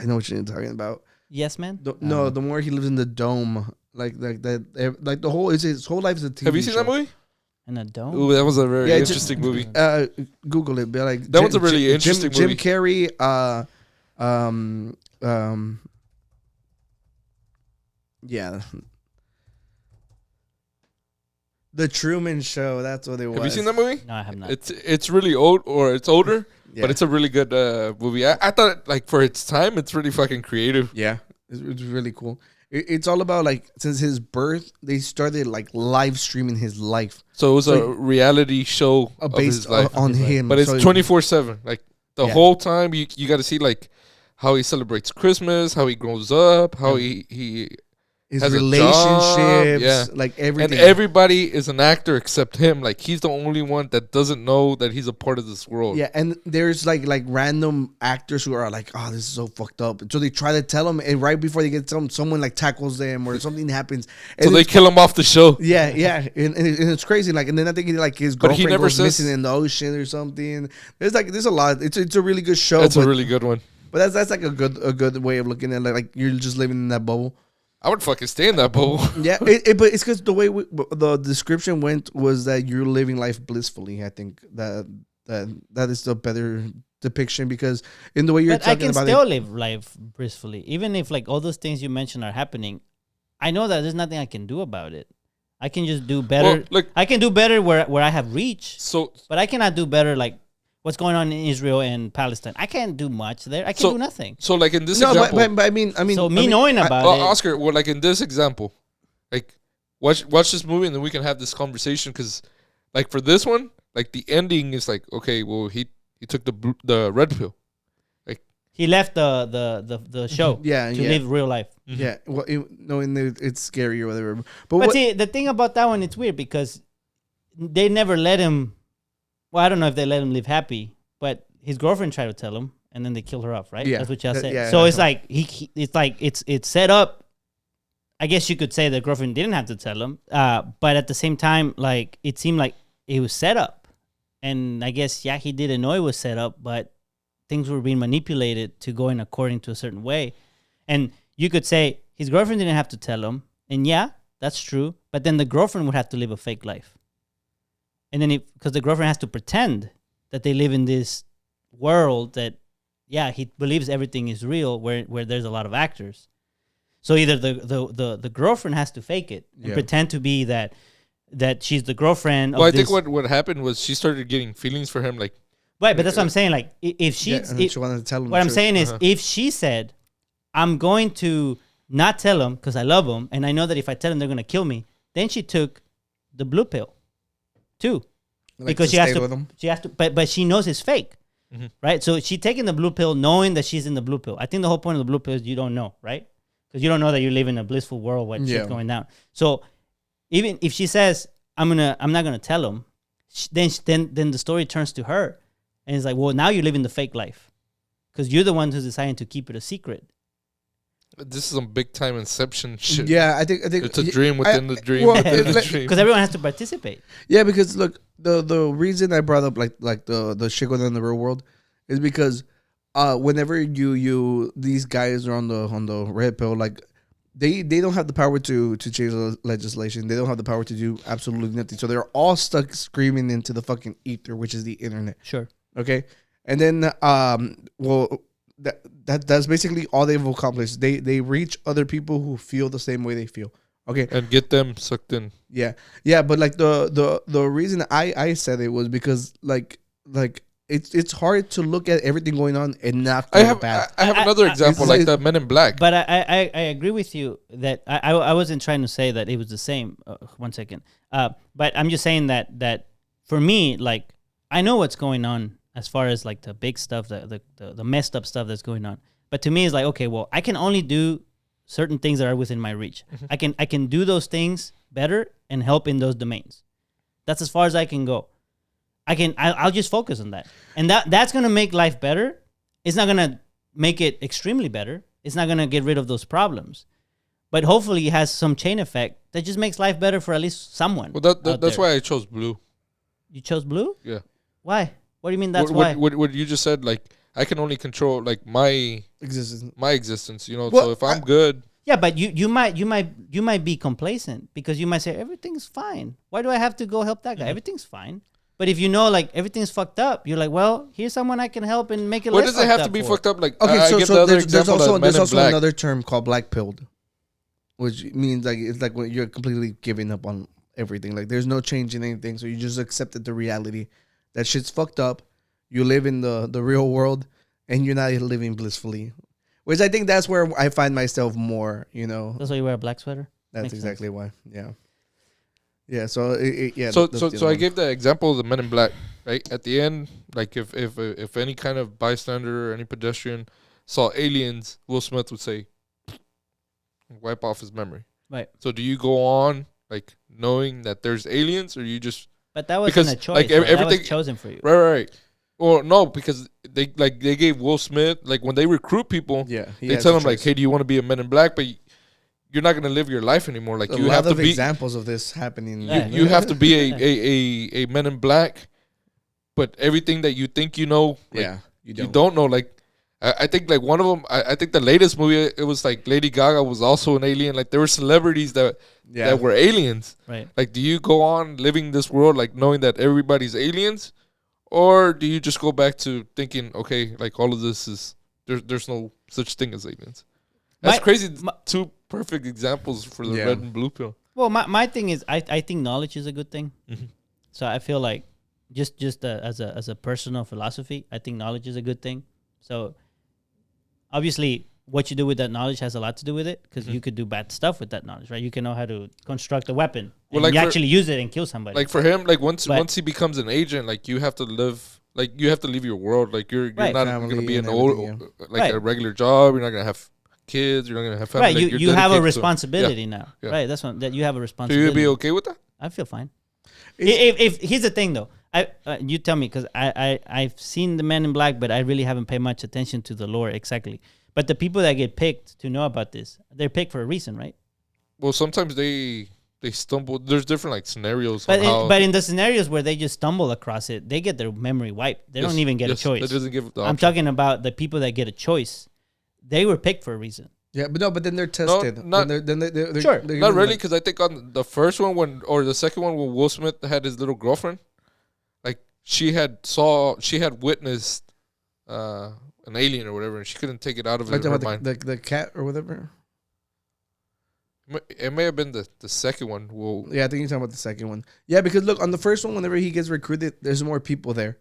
know what you're talking about. Yes, man. The more he lives in the dome, like that, like the whole his whole life is a TV. Have you seen that movie? In a dome. Ooh, that was a very interesting movie. Google it. But like that was a really interesting movie. Jim Carrey. Yeah. The Truman Show. That's what it was. Have you seen that movie? No, I have not. It's really old, or it's older, yeah. but it's a really good movie. I thought, like, for its time, it's really fucking creative. Yeah, it's really cool. It's all about, like, since his birth, they started like live streaming his life. So it was a reality show based on him, but it's 24/7. Like the whole time, you got to see like how he celebrates Christmas, how he grows up, how he his has relationships, like everything. And everybody is an actor except him. Like he's the only one that doesn't know that he's a part of this world. Yeah, and there's like random actors who are like, "Oh, this is so fucked up." So they try to tell him, and right before they get someone like tackles them or something happens. So they kill him off the show. Yeah, and it's crazy. Like, and then I think like his girlfriend goes missing in the ocean or something. There's a lot. It's a really good show. It's a really good one. But that's like a good way of looking at it. Like you're just living in that bubble. I would fucking stay in that bubble. Yeah, but it's because the way the description went was that you're living life blissfully. I think that is the better depiction, because in the way you're talking about it, I can still live life blissfully, even if like all those things you mentioned are happening. I know that there's nothing I can do about it. I can just do better. Well, look, I can do better where I have reach. So, but I cannot do better like what's going on in Israel and Palestine. I can't do much there. I can do nothing. So like in this example, but I mean, so knowing about it, Oscar, well, like in this example, like watch this movie and then we can have this conversation, because like for this one, like the ending is like, okay, well he took the red pill. He left the show to live real life. Mm-hmm. Yeah, well, it's scary or whatever. But see, the thing about that one, it's weird because they never let him. Well, I don't know if they let him live happy, but his girlfriend tried to tell him, and then they killed her off. Right? Yeah, that's what y'all said. Yeah, so it's like it's set up. I guess you could say the girlfriend didn't have to tell him, but at the same time, like it seemed like it was set up, and I guess he didn't know it was set up, but things were being manipulated to go in according to a certain way. And you could say his girlfriend didn't have to tell him. And yeah, that's true. But then the girlfriend would have to live a fake life. And then because the girlfriend has to pretend that they live in this world that, he believes everything is real, where there's a lot of actors. So either the girlfriend has to fake it and pretend to be that she's the girlfriend. Well, I think what happened was she started getting feelings for him, like. Right, but that's what I'm saying. Like, if she wanted to tell him, what I'm saying is, if she said, "I'm going to not tell him because I love him, and I know that if I tell him they're gonna kill me," then she took the blue pill, too, because she has to. But she knows it's fake, right? So she taking the blue pill, knowing that she's in the blue pill. I think the whole point of the blue pill is you don't know, right? Because you don't know that you live in a blissful world when shit's going down. So even if she says, "I'm not gonna tell him," then the story turns to her. And it's like, well, now you live in the fake life because you're the one who's deciding to keep it a secret. This is some big time Inception shit. Yeah, I think it's a dream within the dream within the dream. Because everyone has to participate. Yeah, because look, the reason I brought up like the shit going on in the real world is because whenever you these guys are on the red pill, like they don't have the power to change the legislation. They don't have the power to do absolutely nothing. So they're all stuck screaming into the fucking ether, which is the internet. Sure. Okay, and then that's basically all they've accomplished. They reach other people who feel the same way they feel. Okay, and get them sucked in. Yeah, but like the reason I said it was because like it's hard to look at everything going on and not feel bad. I have another example, like the Men in Black. But I agree with you that I wasn't trying to say that it was the same. 1 second. But I'm just saying that for me, like I know what's going on as far as like the big stuff, the messed up stuff that's going on. But to me, it's like, okay, well, I can only do certain things that are within my reach. Mm-hmm. I can do those things better and help in those domains. That's as far as I can go. I'll just focus on that. And that's going to make life better. It's not going to make it extremely better, It's not gonna get rid of those problems. But hopefully, it has some chain effect that just makes life better for at least someone. Well, that's why I chose blue. You chose blue? Yeah. Why? What do you mean? That's what, why. What you just said, like I can only control like my existence. You know, Well, so if I'm good. Yeah, but you might be complacent because you might say everything's fine. Why do I have to go help that guy? Everything's fine. But if you know like everything's fucked up, you're like, well, here's someone I can help and make it. What does it have to be fucked up? Like okay, I so the there's also black. another term called black pilled, which means like it's like when you're completely giving up on everything. Like there's no change in anything, so you just accepted the reality that shit's fucked up. You live in the real world, and you're not living blissfully. Which I think that's where I find myself more, you know. That's why you wear a black sweater? That's Makes exactly sense. why. Yeah. Yeah, so yeah. So I gave the example of the Men in Black, right? At the end, like if any kind of bystander or any pedestrian saw aliens, Will Smith would say, wipe off his memory. Right. So do you go on like knowing that there's aliens, or you just But that wasn't a choice. Like That everything was chosen for you. Right. Well, no, because they gave Will Smith, like when they recruit people, yeah, they tell them like, hey, do you want to be a Men in Black? But you're not gonna live your life anymore. Like you have to be examples of this happening. Yeah. you have to be a Men in Black, but everything that you think you know, like, you don't know. Like I think like one of them, I think the latest movie, it was like Lady Gaga was also an alien. Like there were celebrities that were aliens. Right. Like, do you go on living this world like knowing that everybody's aliens, or do you just go back to thinking, okay, like all of this is there's no such thing as aliens? That's crazy. Two perfect examples for the red and blue pill. Well, my thing is, I think knowledge is a good thing. Mm-hmm. So I feel like just as a personal philosophy, I think knowledge is a good thing. So obviously, what you do with that knowledge has a lot to do with it, because you could do bad stuff with that knowledge, right? You can know how to construct a weapon, and you actually use it and kill somebody. Like for him, like once he becomes an agent, like you have to live, like you have to leave your world. Like you're not going to be an a regular job. You're not going to have kids. You're not going to have family. Right, like you have a responsibility now. Yeah. Right, that's one that you have a So responsibility. you'd be okay with that? I feel fine. If here's the thing though, you tell me, because I've seen the Men in Black, but I really haven't paid much attention to the lore exactly. But the people that get picked to know about this, they're picked for a reason, right? Well, sometimes they stumble. There's different like scenarios. But in the scenarios where they just stumble across it, they get their memory wiped. They don't even get a choice. That doesn't give the I'm talking about the people that get a choice. They were picked for a reason. Yeah, but then they're tested. No, they're sure. they're not really, because I think on the first one or the second one when Will Smith had his little girlfriend, like she had witnessed an alien or whatever, and she couldn't take it out of her mind. The cat or whatever. It may have been the second one. Yeah, I think you're talking about the second one. Yeah, because look, on the first one, whenever he gets recruited, there's more people there,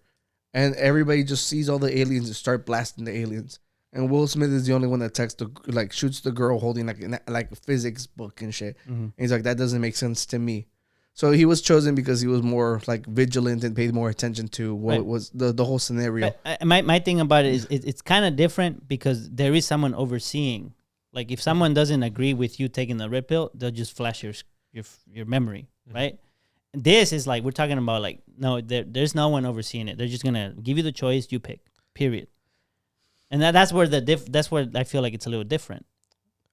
and everybody just sees all the aliens and start blasting the aliens. And Will Smith is the only one that shoots the girl holding like a physics book and shit. Mm-hmm. And he's like, that doesn't make sense to me. So he was chosen because he was more like vigilant and paid more attention to what was the whole scenario. My thing about it is it's kind of different because there is someone overseeing. Like if someone doesn't agree with you taking the red pill, they'll just flash your memory, right? This is like, we're talking about like, no, there's no one overseeing it. They're just gonna give you the choice, you pick, period. And that's where that's where I feel like it's a little different.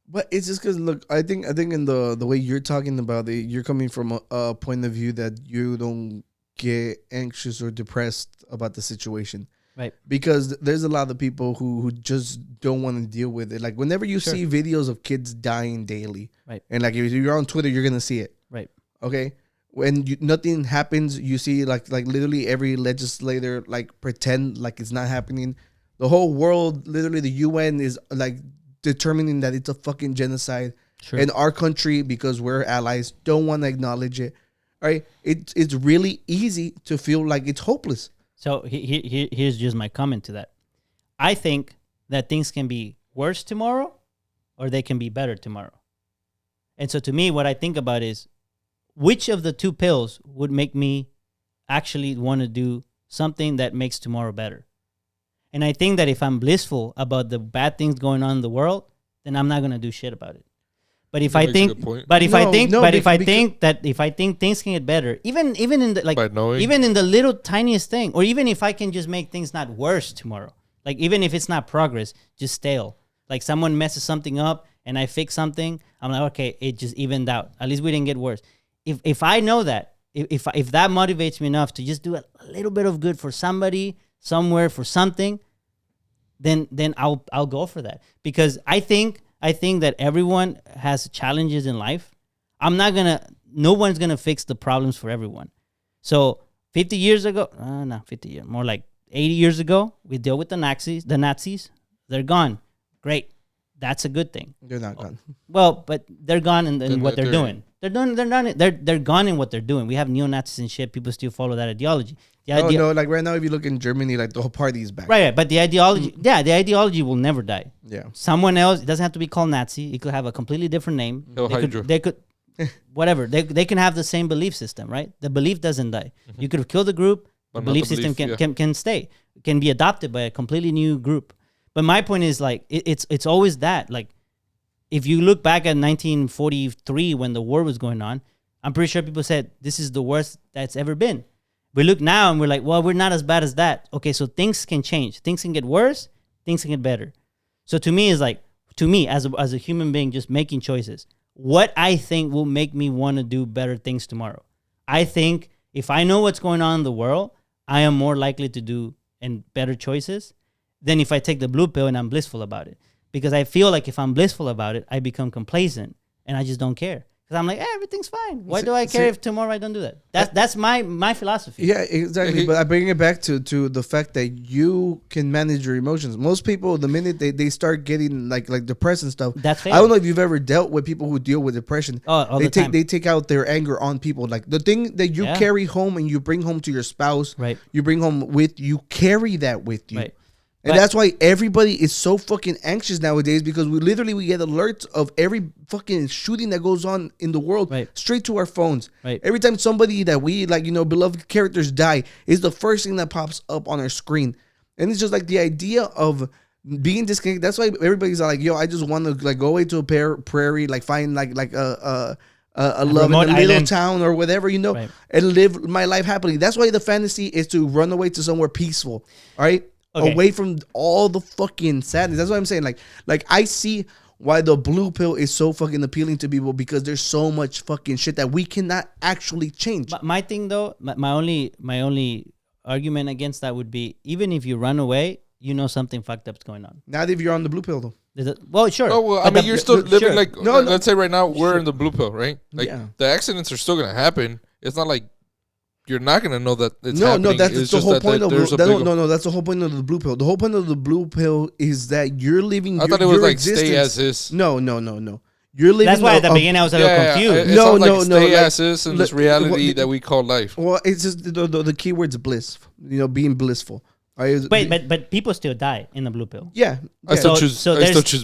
But it's just because, look, I think in the way you're talking about it, you're coming from a point of view that you don't get anxious or depressed about the situation. Right. Because there's a lot of people who just don't want to deal with it. Like whenever you see videos of kids dying daily, right? And like if you're on Twitter, you're going to see it. Right. Okay. When nothing happens, you see like literally every legislator like pretend like it's not happening. The whole world, literally the UN is like determining that it's a fucking genocide. Sure. And our country, because we're allies, don't want to acknowledge it. All right. It's really easy to feel like it's hopeless. So here's just my comment to that. I think that things can be worse tomorrow or they can be better tomorrow. And so to me, what I think about is which of the two pills would make me actually want to do something that makes tomorrow better. And I think that if I'm blissful about the bad things going on in the world, then I'm not going to do shit about it. But if I think things can get better, even in the like, even in the little tiniest thing, or even if I can just make things not worse tomorrow, like even if it's not progress, just stale. Like someone messes something up and I fix something, I'm like, okay, it just evened out. At least we didn't get worse. If I know that, if that motivates me enough to just do a little bit of good for somebody, somewhere, for something, then I'll go for that. Because I think that everyone has challenges in life. No one's gonna fix the problems for everyone. So 50 years ago, not 50 years, more like 80 years ago, we dealt with the Nazis. They're gone. Great. That's a good thing. They're not gone. Well, but they're gone in what they're doing. They're gone in what they're doing. We have neo-Nazis and shit. People still follow that ideology. No, like right now, if you look in Germany, like the whole party is back. Right. But the ideology, the ideology will never die. Yeah. Someone else, it doesn't have to be called Nazi. It could have a completely different name. They could, whatever. They can have the same belief system, right? The belief doesn't die. Mm-hmm. You could have killed the group. The belief system can stay. Can be adopted by a completely new group. But my point is, like, it's always that. Like, if you look back at 1943 when the war was going on, I'm pretty sure people said, this is the worst that's ever been. We look now and we're like, well, we're not as bad as that. Okay, so things can change. Things can get worse. Things can get better. So to me, as a human being just making choices, what I think will make me want to do better things tomorrow. I think if I know what's going on in the world, I am more likely to do better choices than if I take the blue pill and I'm blissful about it. Because I feel like if I'm blissful about it, I become complacent and I just don't care. Because I'm like, everything's fine. Why do I care if tomorrow I don't do that? That's my philosophy. Yeah, exactly. But I bring it back to the fact that you can manage your emotions. Most people, the minute they start getting like depressed and stuff, that's fair. I don't know if you've ever dealt with people who deal with depression. All the time. They take out their anger on people. Like the thing that you carry home and you bring home to your spouse, right? You bring home with you, carry that with you. Right. And that's why everybody is so fucking anxious nowadays, because we get alerts of every fucking shooting that goes on in the world straight to our phones. Right. Every time somebody that we beloved characters die, is the first thing that pops up on our screen. And it's just like the idea of being disconnected. That's why everybody's like, yo, I just want to like go away to a prairie, like find like a love in a little town or whatever, and live my life happily. That's why the fantasy is to run away to somewhere peaceful. All right. Okay. Away from all the fucking sadness. That's what I'm saying. Like I see why the blue pill is so fucking appealing to people, because there's so much fucking shit that we cannot actually change. But my thing though, my only argument against that would be, even if you run away, something fucked up's going on. Not if you're on the blue pill though. Well, sure. Oh well, I mean, you're still living like. No, let's say right now we're in the blue pill, right? Like the accidents are still gonna happen. It's not like you're not gonna know that it's happening. No, that's the whole point of that's the whole point of the blue pill. The whole point of the blue pill is that you're living. I thought it was like stay as is. No. You're living. That's why at the beginning I was a little confused. No. Stay as is in this reality that we call life. Well, it's just the keyword's bliss. Being blissful. But people still die in the blue pill. Yeah. I still choose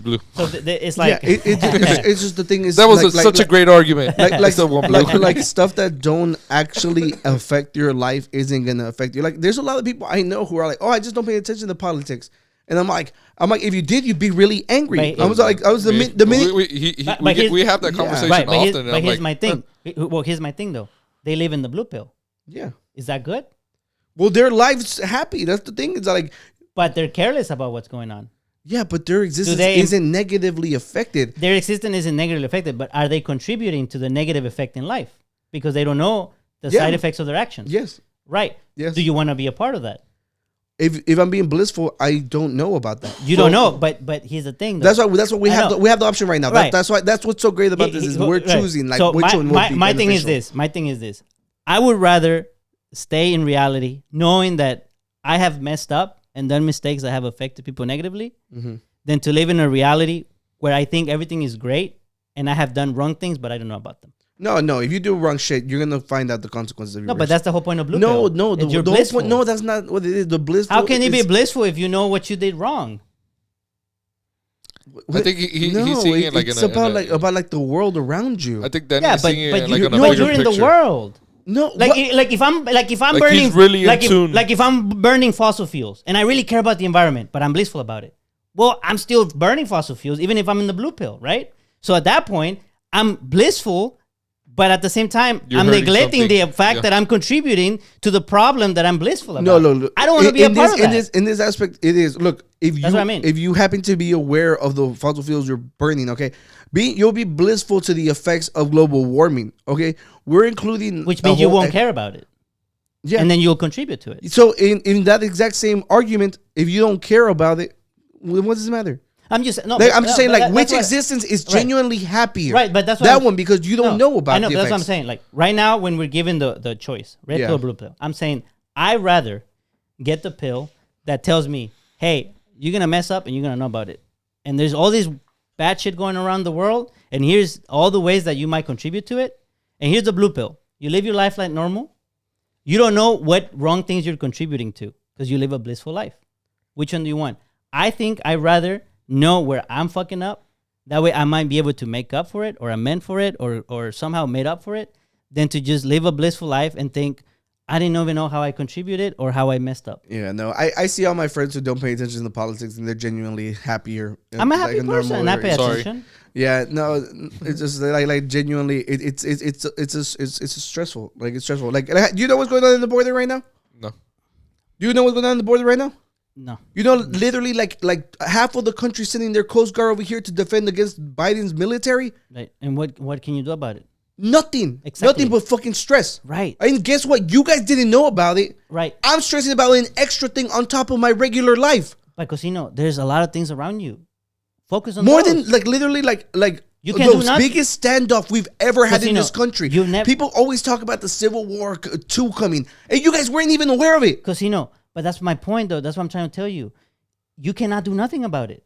blue. So it's like it's just the thing is that was such a great argument. Like stuff that don't actually affect your life isn't gonna affect you. Like there's a lot of people I know who are like, oh, I just don't pay attention to politics. And I'm like, if you did, you'd be really angry. Right. The minute we have that conversation often. But here's my thing. Well, here's my thing though. They live in the blue pill. Yeah. Is that good? Well, their life's happy. That's the thing. It's like, but they're careless about what's going on. Yeah, but their existence isn't negatively affected. Their existence isn't negatively affected, but are they contributing to the negative effect in life? Because they don't know the side effects of their actions. Yes. Right. Yes. Do you want to be a part of that? If I'm being blissful, I don't know about that. You don't know, but here's the thing. Though. That's what we have. We have the option right now. Right. That's what's so great about this is we're choosing like which one would be my thing is this. My thing is this. I would rather stay in reality, knowing that I have messed up and done mistakes that have affected people negatively, than to live in a reality where I think everything is great and I have done wrong things, but I don't know about them. No. If you do wrong shit, you're gonna find out the consequences of your No, but that's the whole point of blue pill. No. The whole point. No, that's not what it is. The blissful. How can you be blissful if you know what you did wrong? I think he's seeing it like it's about the world around you. I think Danny's seeing it like on a bigger bigger you're in picture. the world. No, if I'm burning, he's really in tune. Like if I'm burning fossil fuels and I really care about the environment, but I'm blissful about it. Well, I'm still burning fossil fuels even if I'm in the blue pill, right? So at that point, I'm blissful But at the same time, You're I'm hurting neglecting the something. fact Yeah. that I'm contributing to the problem that I'm blissful about. No. I don't want to be a part of that. In this aspect, it is. Look, if That's what I mean. if you happen to be aware of the fossil fuels you're burning, okay, you'll be blissful to the effects of global warming. Okay, we're including Which a means you whole- won't care about it. Yeah, And then you'll contribute to it. so in that exact same argument, if you don't care about it, what does it matter? I'm just saying, Like, which that's what- existence is Right. genuinely happier? Right, but that's what that I'm- one because you don't know about. I know, the but that's what I'm effects. saying. Like right now, when we're given the choice, red Yeah. pill, blue pill, I'm saying I rather get the pill that tells me, hey, you're gonna mess up and you're gonna know about it. And there's all this bad shit going around the world, and here's all the ways that you might contribute to it. And here's the blue pill. You live your life like normal. You don't know what wrong things you're contributing to because you live a blissful life. Which one do you want? I think I'd rather know where I'm fucking up. That way I might be able to make up for it or amend for it or somehow made up for it than to just live a blissful life and think, I didn't even know how I contributed or how I messed up. Yeah, no, I see all my friends who don't pay attention to politics and they're genuinely happier. I'm a happy person and I pay Sorry. attention. Yeah, no, it's just like genuinely, it's stressful. Like it's stressful. Like, do you know what's going on in the border right now? No. Do you know what's going on in the border right now? No. You know, literally, like half of the country sending their Coast Guard over here to defend against Biden's military. Right. And what can you do about it? Nothing. Exactly. Nothing but fucking stress. Right. And guess what? You guys didn't know about it. Right. I'm stressing about an extra thing on top of my regular life. But Cosino, there's a lot of things around you. Focus on More those. than like literally like You can do the nothing. biggest standoff we've ever had in Cosino, this country. you've never- People always talk about the Civil War 2 coming, and you guys weren't even aware of it. Cosino, but that's my point though. That's what I'm trying to tell you. You cannot do nothing about it.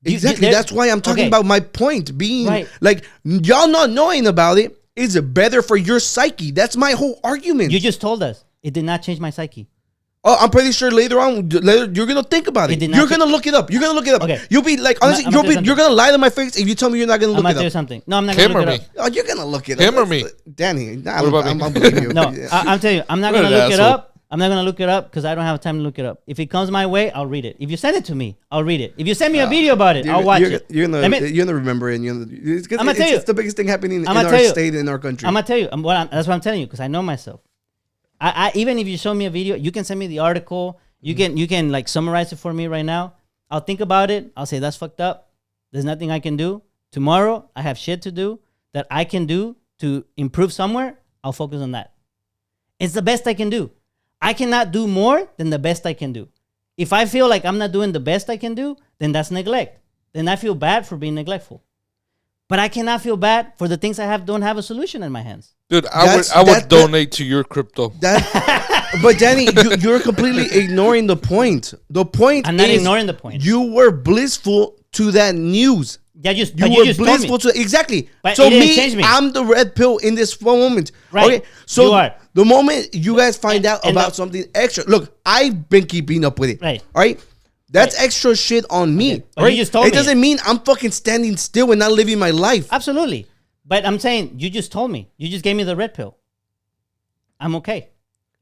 Exactly. That's why I'm talking about my point being Right. like y'all not knowing about it is better for your psyche. That's my whole argument. You just told us it did not change my psyche. Oh, I'm pretty sure later on you're gonna think about it. It did not You're cha- gonna look it up. You're gonna look it up. Okay. You'll be like honestly, I'm gonna tell you you're gonna lie to my face if you tell me you're not gonna I'm look gonna it tell you up. something. No, I'm not gonna Him look or it me? up. Oh, you're gonna look it Him up. or me? Danny. Nah, What about me? I'm believe you. No, I'm telling you, I'm not What gonna an look it asshole. up. I'm not gonna look it up because I don't have time to look it up. If it comes my way, I'll read it. If you send it to me, I'll read it. If you send me a video about it, I'll watch it. You're Let me- gonna remember it. And it's I'ma tell you. it's the biggest thing happening in I'ma our tell you. state, in our country. I'm gonna tell you. That's what I'm telling you because I know myself. I even if you show me a video, you can send me the article. You can like summarize it for me right now. I'll think about it. I'll say that's fucked up. There's nothing I can do. Tomorrow I have shit to do that I can do to improve somewhere. I'll focus on that. It's the best I can do. I cannot do more than the best I can do. If I feel like I'm not doing the best I can do, then that's neglect. Then I feel bad for being neglectful. But I cannot feel bad for the things I don't have a solution in my hands. Dude, I That's- would that- donate to your crypto. But Danny, you're completely ignoring the point. The point I'm not is ignoring the point. you were blissful to that news. You You were were just blissful told me. to exactly. But So it didn't change me. I'm the red pill in this moment. Right. Okay. So You are. the moment you guys find out and about something extra, look, I've been keeping up with it. Right. All right. That's Right. extra shit on me. Okay, but all you right? just told it me. doesn't mean I'm fucking standing still and not living my life. Absolutely. But I'm saying, you just told me. You just gave me the red pill. I'm okay.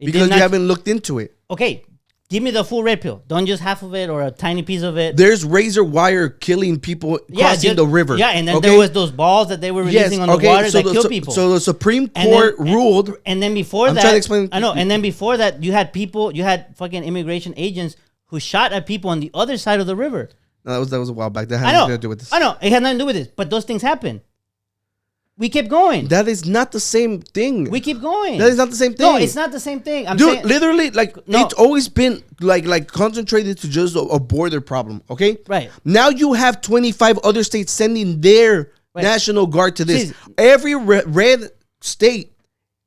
It did Because you not- haven't looked into it. Okay. Give me the full red pill. Don't just half of it or a tiny piece of it. There's razor wire killing people crossing just- the river. Yeah, and then okay? there was those balls that they were releasing on the water that killed people. So the Supreme And Court then- ruled. And then before I'm that, trying to explain- I know. And then before that, you had fucking immigration agents who shot at people on the other side of the river. No, that was a while back. That I had know. nothing to do with this. I know. It had nothing to do with this. But those things happen. We kept going. That is not the same thing. We keep going. That is not the same thing. No, it's not the same thing. I'm Dude, saying, literally, like No. it's always been like concentrated to just a border problem. Okay, Right. Now you have 25 other states sending their Right. National Guard to this. Jeez. Every red state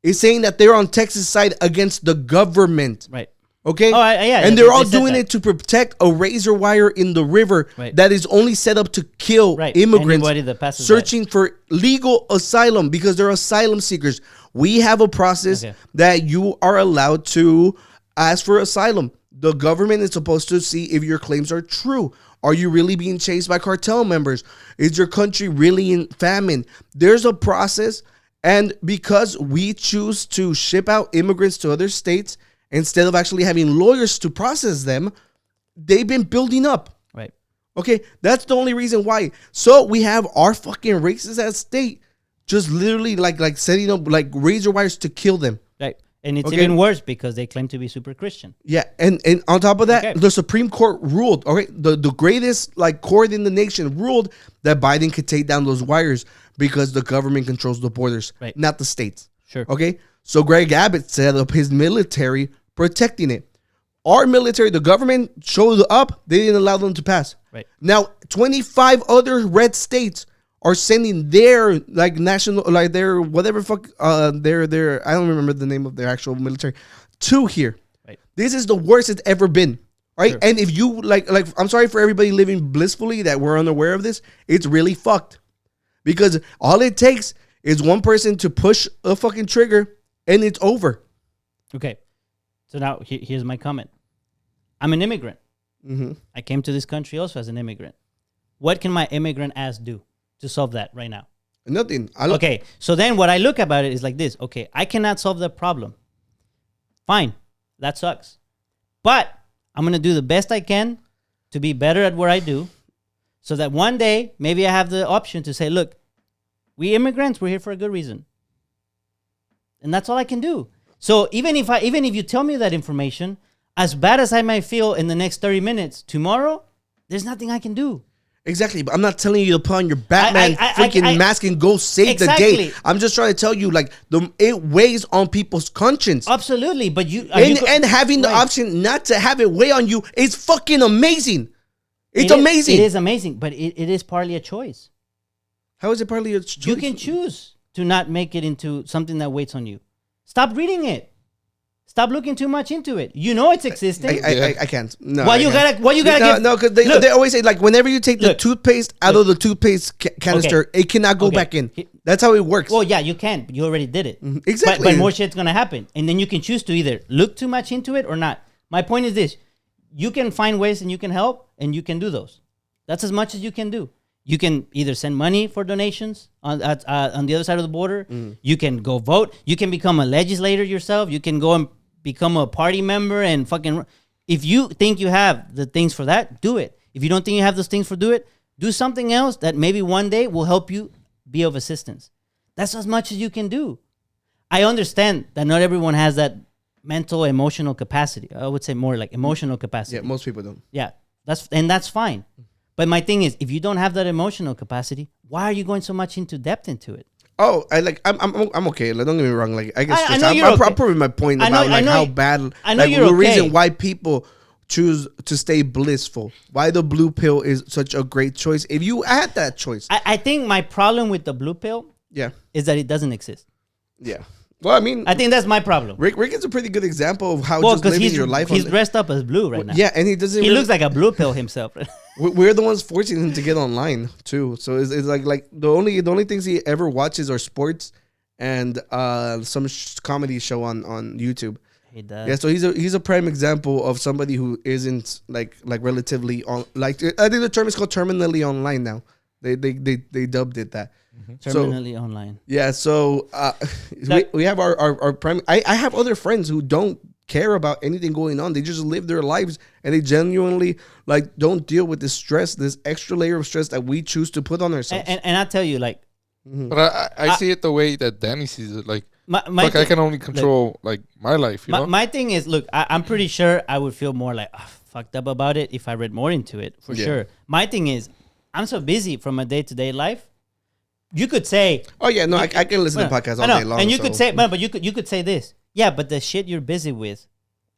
is saying that they're on Texas' side against the government. right. Okay. Oh, yeah, And they they're all said doing that. it to protect a razor wire in the river Right. that is only set up to kill Right. immigrants Anybody that passes searching for legal asylum because they're asylum seekers. We have a process Okay. that you are allowed to ask for asylum. The government is supposed to see if your claims are true. Are you really being chased by cartel members? Is your country really in famine? There's a process, and because we choose to ship out immigrants to other states instead of actually having lawyers to process them, they've been building up. Right. Okay, that's the only reason why. So we have our fucking racist ass state just literally like setting up like razor wires to kill them. Right. And it's Okay. even worse because they claim to be super Christian. Yeah, and on top of that, Okay. the Supreme Court ruled, okay, the greatest like court in the nation ruled that Biden could take down those wires because the government controls the borders, Right. not the states. Sure. Okay, so Greg Abbott set up his military protecting it. Our military, the government showed up, they didn't allow them to pass. Right. Now, 25 other red states are sending their like national, like their whatever fuck, their I don't remember the name of their actual military to here. Right. This is the worst it's ever been. Right. Sure. And if you like, I'm sorry for everybody living blissfully that we're unaware of this. It's really fucked because all it takes is one person to push a fucking trigger and it's over. Okay. So now here's my comment. I'm an immigrant. Mm-hmm. I came to this country also as an immigrant. What can my immigrant ass do to solve that right now? Nothing. Okay. So then what I look about it is like this. Okay. I cannot solve that problem. Fine. That sucks. But I'm going to do the best I can to be better at what I do so that one day maybe I have the option to say, look, we immigrants, we're here for a good reason. And that's all I can do. So even if you tell me that information, as bad as I might feel in the next 30 minutes, tomorrow, there's nothing I can do. Exactly, but I'm not telling you to put on your Batman freaking mask and go save the Exactly. day. I'm just trying to tell you, like, it weighs on people's conscience. Absolutely, but And having the right. option not to have it weigh on you is fucking amazing. It's amazing. It is amazing, but it is partly a choice. How is it partly a choice? You can choose to not make it into something that weighs on you. Stop reading it. Stop looking too much into it. You know it's existing. I can't. No. Why I you can't. gotta give? No, because they always say, like, whenever you take the Look. toothpaste out of the toothpaste canister, it cannot go Okay. back in. That's how it works. Well, yeah, you can, but you already did it. Exactly. But more shit's gonna happen, and then you can choose to either look too much into it or not. My point is this: you can find ways and you can help, and you can do those. That's as much as you can do. You can either send money for donations on the other side of the border. You can go vote. You can become a legislator yourself. You can go and become a party member and fucking. If you think you have the things for that, do it. If you don't think you have those things for do something else that maybe one day will help you be of assistance. That's as much as you can do. I understand that not everyone has that mental, emotional capacity. I would say more like emotional capacity. Yeah, most people don't. Yeah, that's fine. But my thing is, if you don't have that emotional capacity, why are you going so much into depth into it? Oh, I'm okay. Like, don't get me wrong. Like, I guess I know you're I'm okay. proving my point I know- about like I know how you- bad. I know like, you're the okay. reason why people choose to stay blissful. Why the blue pill is such a great choice. If you had that choice, I think my problem with the blue pill yeah, is that it doesn't exist. yeah. Well, I mean, I think that's my problem. Rick is a pretty good example of how Well, just because living your life. he's dressed up as blue right now. Yeah, and he doesn't. He really- looks like a blue pill himself. We're the ones forcing him to get online too. So it's like the only things he ever watches are sports and some comedy show on YouTube. He does. Yeah, so he's a prime example of somebody who isn't like relatively on. Like, I think the term is called terminally online now. They dubbed it that. Terminally online. Yeah, so we have our prime. I have other friends who don't care about anything going on. They just live their lives and they genuinely like don't deal with this stress, this extra layer of stress that we choose to put on ourselves. And I tell you, like, But I see it the way that Danny sees it. Like, my look, I can only control like my life. You know. my thing is, look, I'm pretty sure I would feel more like fucked up about it if I read more into it, for Yeah. sure. My thing is, I'm so busy from my day-to-day life. You could say, Oh yeah, no, I can listen to Well, podcasts I all know, day long. and you so- could say, but you could say this, yeah, but the shit you're busy with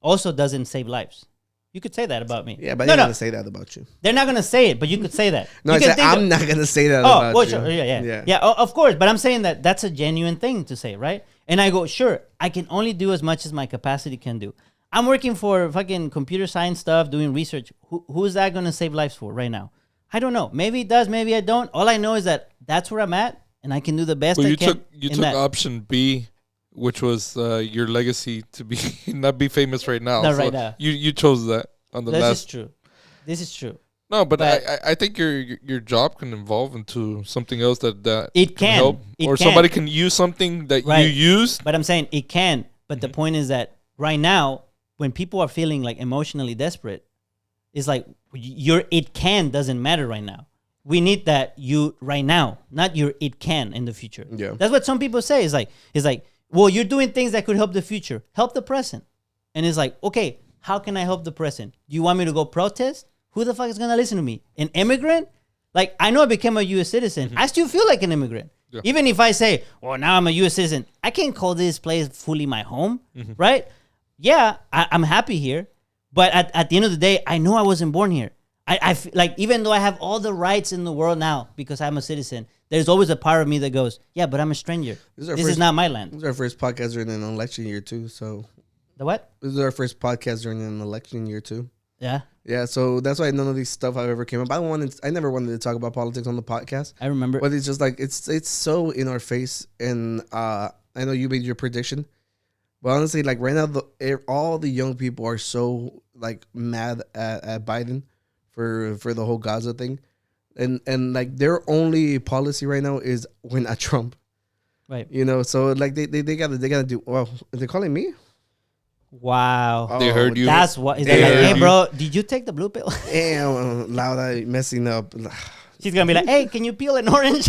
also doesn't save lives. You could say that about me. yeah, but no, they're no, gonna say that about you. they're not gonna say it, but you could say that. No, you I can said think I'm of- not gonna say that Oh, about well, you. sure, yeah. Of course, but I'm saying that that's a genuine thing to say, right? And I go, sure, I can only do as much as my capacity can do. I'm working for fucking computer science stuff, doing research. Who's that gonna save lives for right now? I don't know. Maybe it does, maybe I don't. All I know is that that's where I'm at, and I can do the best Well, I you can. took in that. option B, which was your legacy to be not be famous right now. Not So right now. You chose that on the This is last. true. This is true. No, but but- I think your job can evolve into something else that It can. help, It or can. somebody can use something that Right. you use. But I'm saying it can. But the point is that right now, when people are feeling like emotionally desperate, it's like it can doesn't matter right now. we need that you right now, not your it can in the future. Yeah. That's what some people say. It's like, well, you're doing things that could help the future. Help the present. And it's like, okay, how can I help the present? Do you want me to go protest? Who the fuck is going to listen to me? An immigrant? Like, I know I became a U.S. citizen. I still feel like an immigrant. Yeah. Even if I say, well, now I'm a U.S. citizen, I can't call this place fully my home, right? Yeah, I'm happy here. But at the end of the day, I know I wasn't born here. I like, even though I have all the rights in the world now because I'm a citizen, there's always a part of me that goes, yeah, but I'm a stranger. This is not my land. This is our first podcast during an election year, too. So the what? This is our first podcast during an election year, too. Yeah. Yeah, so that's why none of these stuff I've ever came up. I never wanted to talk about politics on the podcast. I remember. But it's just like, it's so in our face. And I know you made your prediction. But honestly, like right now, all the young people are so like mad at Biden for the whole Gaza thing. And like their only policy right now is win at Trump. Right. You know, so like they gotta do, well, they're calling me? Wow. They heard you. That's what. Is like, hey, bro, did you take the blue pill? Damn, Laura messing up. She's going to be like, hey, can you peel an orange?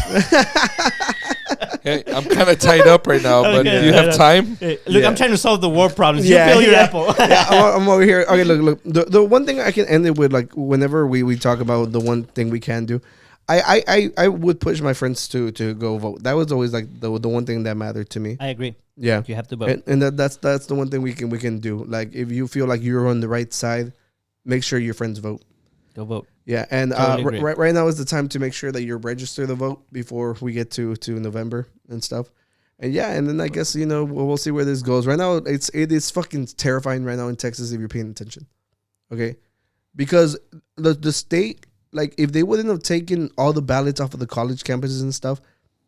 Hey, I'm kind of tied up right now, but do you have time? Hey, look, I'm trying to solve the war problems. You peel your apple. I'm over here. Okay, look. The one thing I can end it with, like, whenever we talk about the one thing we can do, I would push my friends to go vote. That was always like the one thing that mattered to me. I agree. Yeah, you have to vote, and that's the one thing we can do. Like, if you feel like you're on the right side, make sure your friends vote. Go vote. Yeah, and totally right now is the time to make sure that you're registered to vote before we get to November and stuff. And yeah, and then I guess, you know, we'll see where this goes. Right now, it is fucking terrifying right now in Texas if you're paying attention. Okay, because the state, like, if they wouldn't have taken all the ballots off of the college campuses and stuff,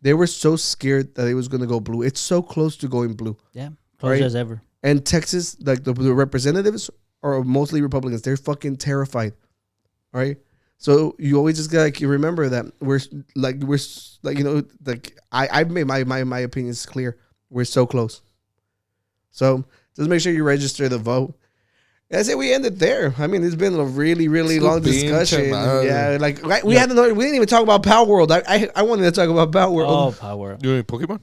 they were so scared that it was gonna go blue. It's so close to going blue. Yeah, close as ever. And Texas, like the representatives are mostly Republicans. They're fucking terrified. All right. So you always just gotta remember that we're like you know, like I made my opinion is clear. We're so close. So just make sure you register to vote. And I say we end it there. I mean, it's been a really long discussion. Yeah, like we didn't even talk about Power World. I wanted to talk about Power World. Oh, Power World. You need Pokemon?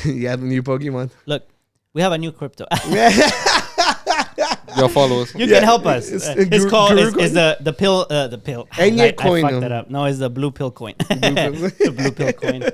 Yeah, the new Pokemon. Look, we have a new crypto. Y'all follow us. You can help us. It's called the pill. The pill. And I fucked that up. No, it's the blue pill coin. The blue pill coin.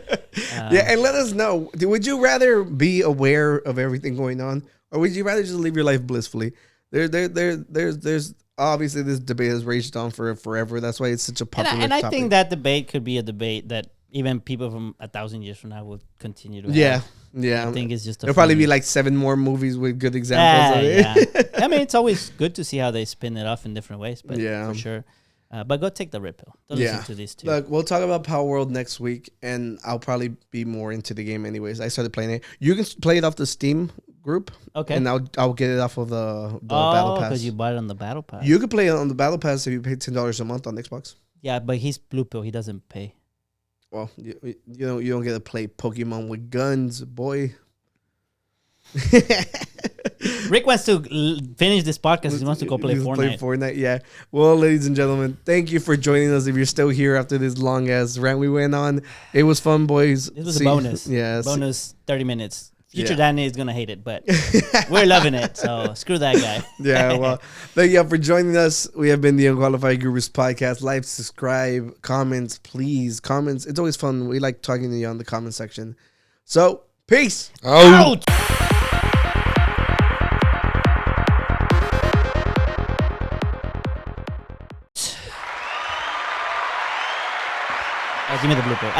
Yeah, and let us know. Would you rather be aware of everything going on, or would you rather just live your life blissfully? There's obviously this debate has raged on for forever. That's why it's such a popular and I topic. think that debate could be a debate that even people from 1,000 years from now will continue to have. Yeah. I think it's just there'll probably be like 7 more movies with good examples of it. I mean, it's always good to see how they spin it off in different ways, but for sure. But go take the red pill. Don't listen to these two. Look, we'll talk about Power World next week, and I'll probably be more into the game anyways. I started playing it. You can play it off the Steam group. Okay. And I'll get it off of the Battle Pass. Because you bought it on the Battle Pass. You can play it on the Battle Pass if you pay $10 a month on Xbox. Yeah, but he's blue pill. He doesn't pay. Well, you don't get to play Pokemon with guns, boy. Rick wants to finish this podcast. He wants to go play Fortnite. Yeah. Well, ladies and gentlemen, thank you for joining us. If you're still here after this long ass rant we went on, it was fun, boys. It was a bonus. Yeah, bonus 30 minutes. Future Danny is gonna hate it, but we're loving it. So screw that guy. Yeah. Well, thank you for joining us. We have been the Unqualified Gurus Podcast. Like, subscribe, comments, please. Comments. It's always fun. We like talking to you on the comment section. So, peace. Out. Give me the blue pill.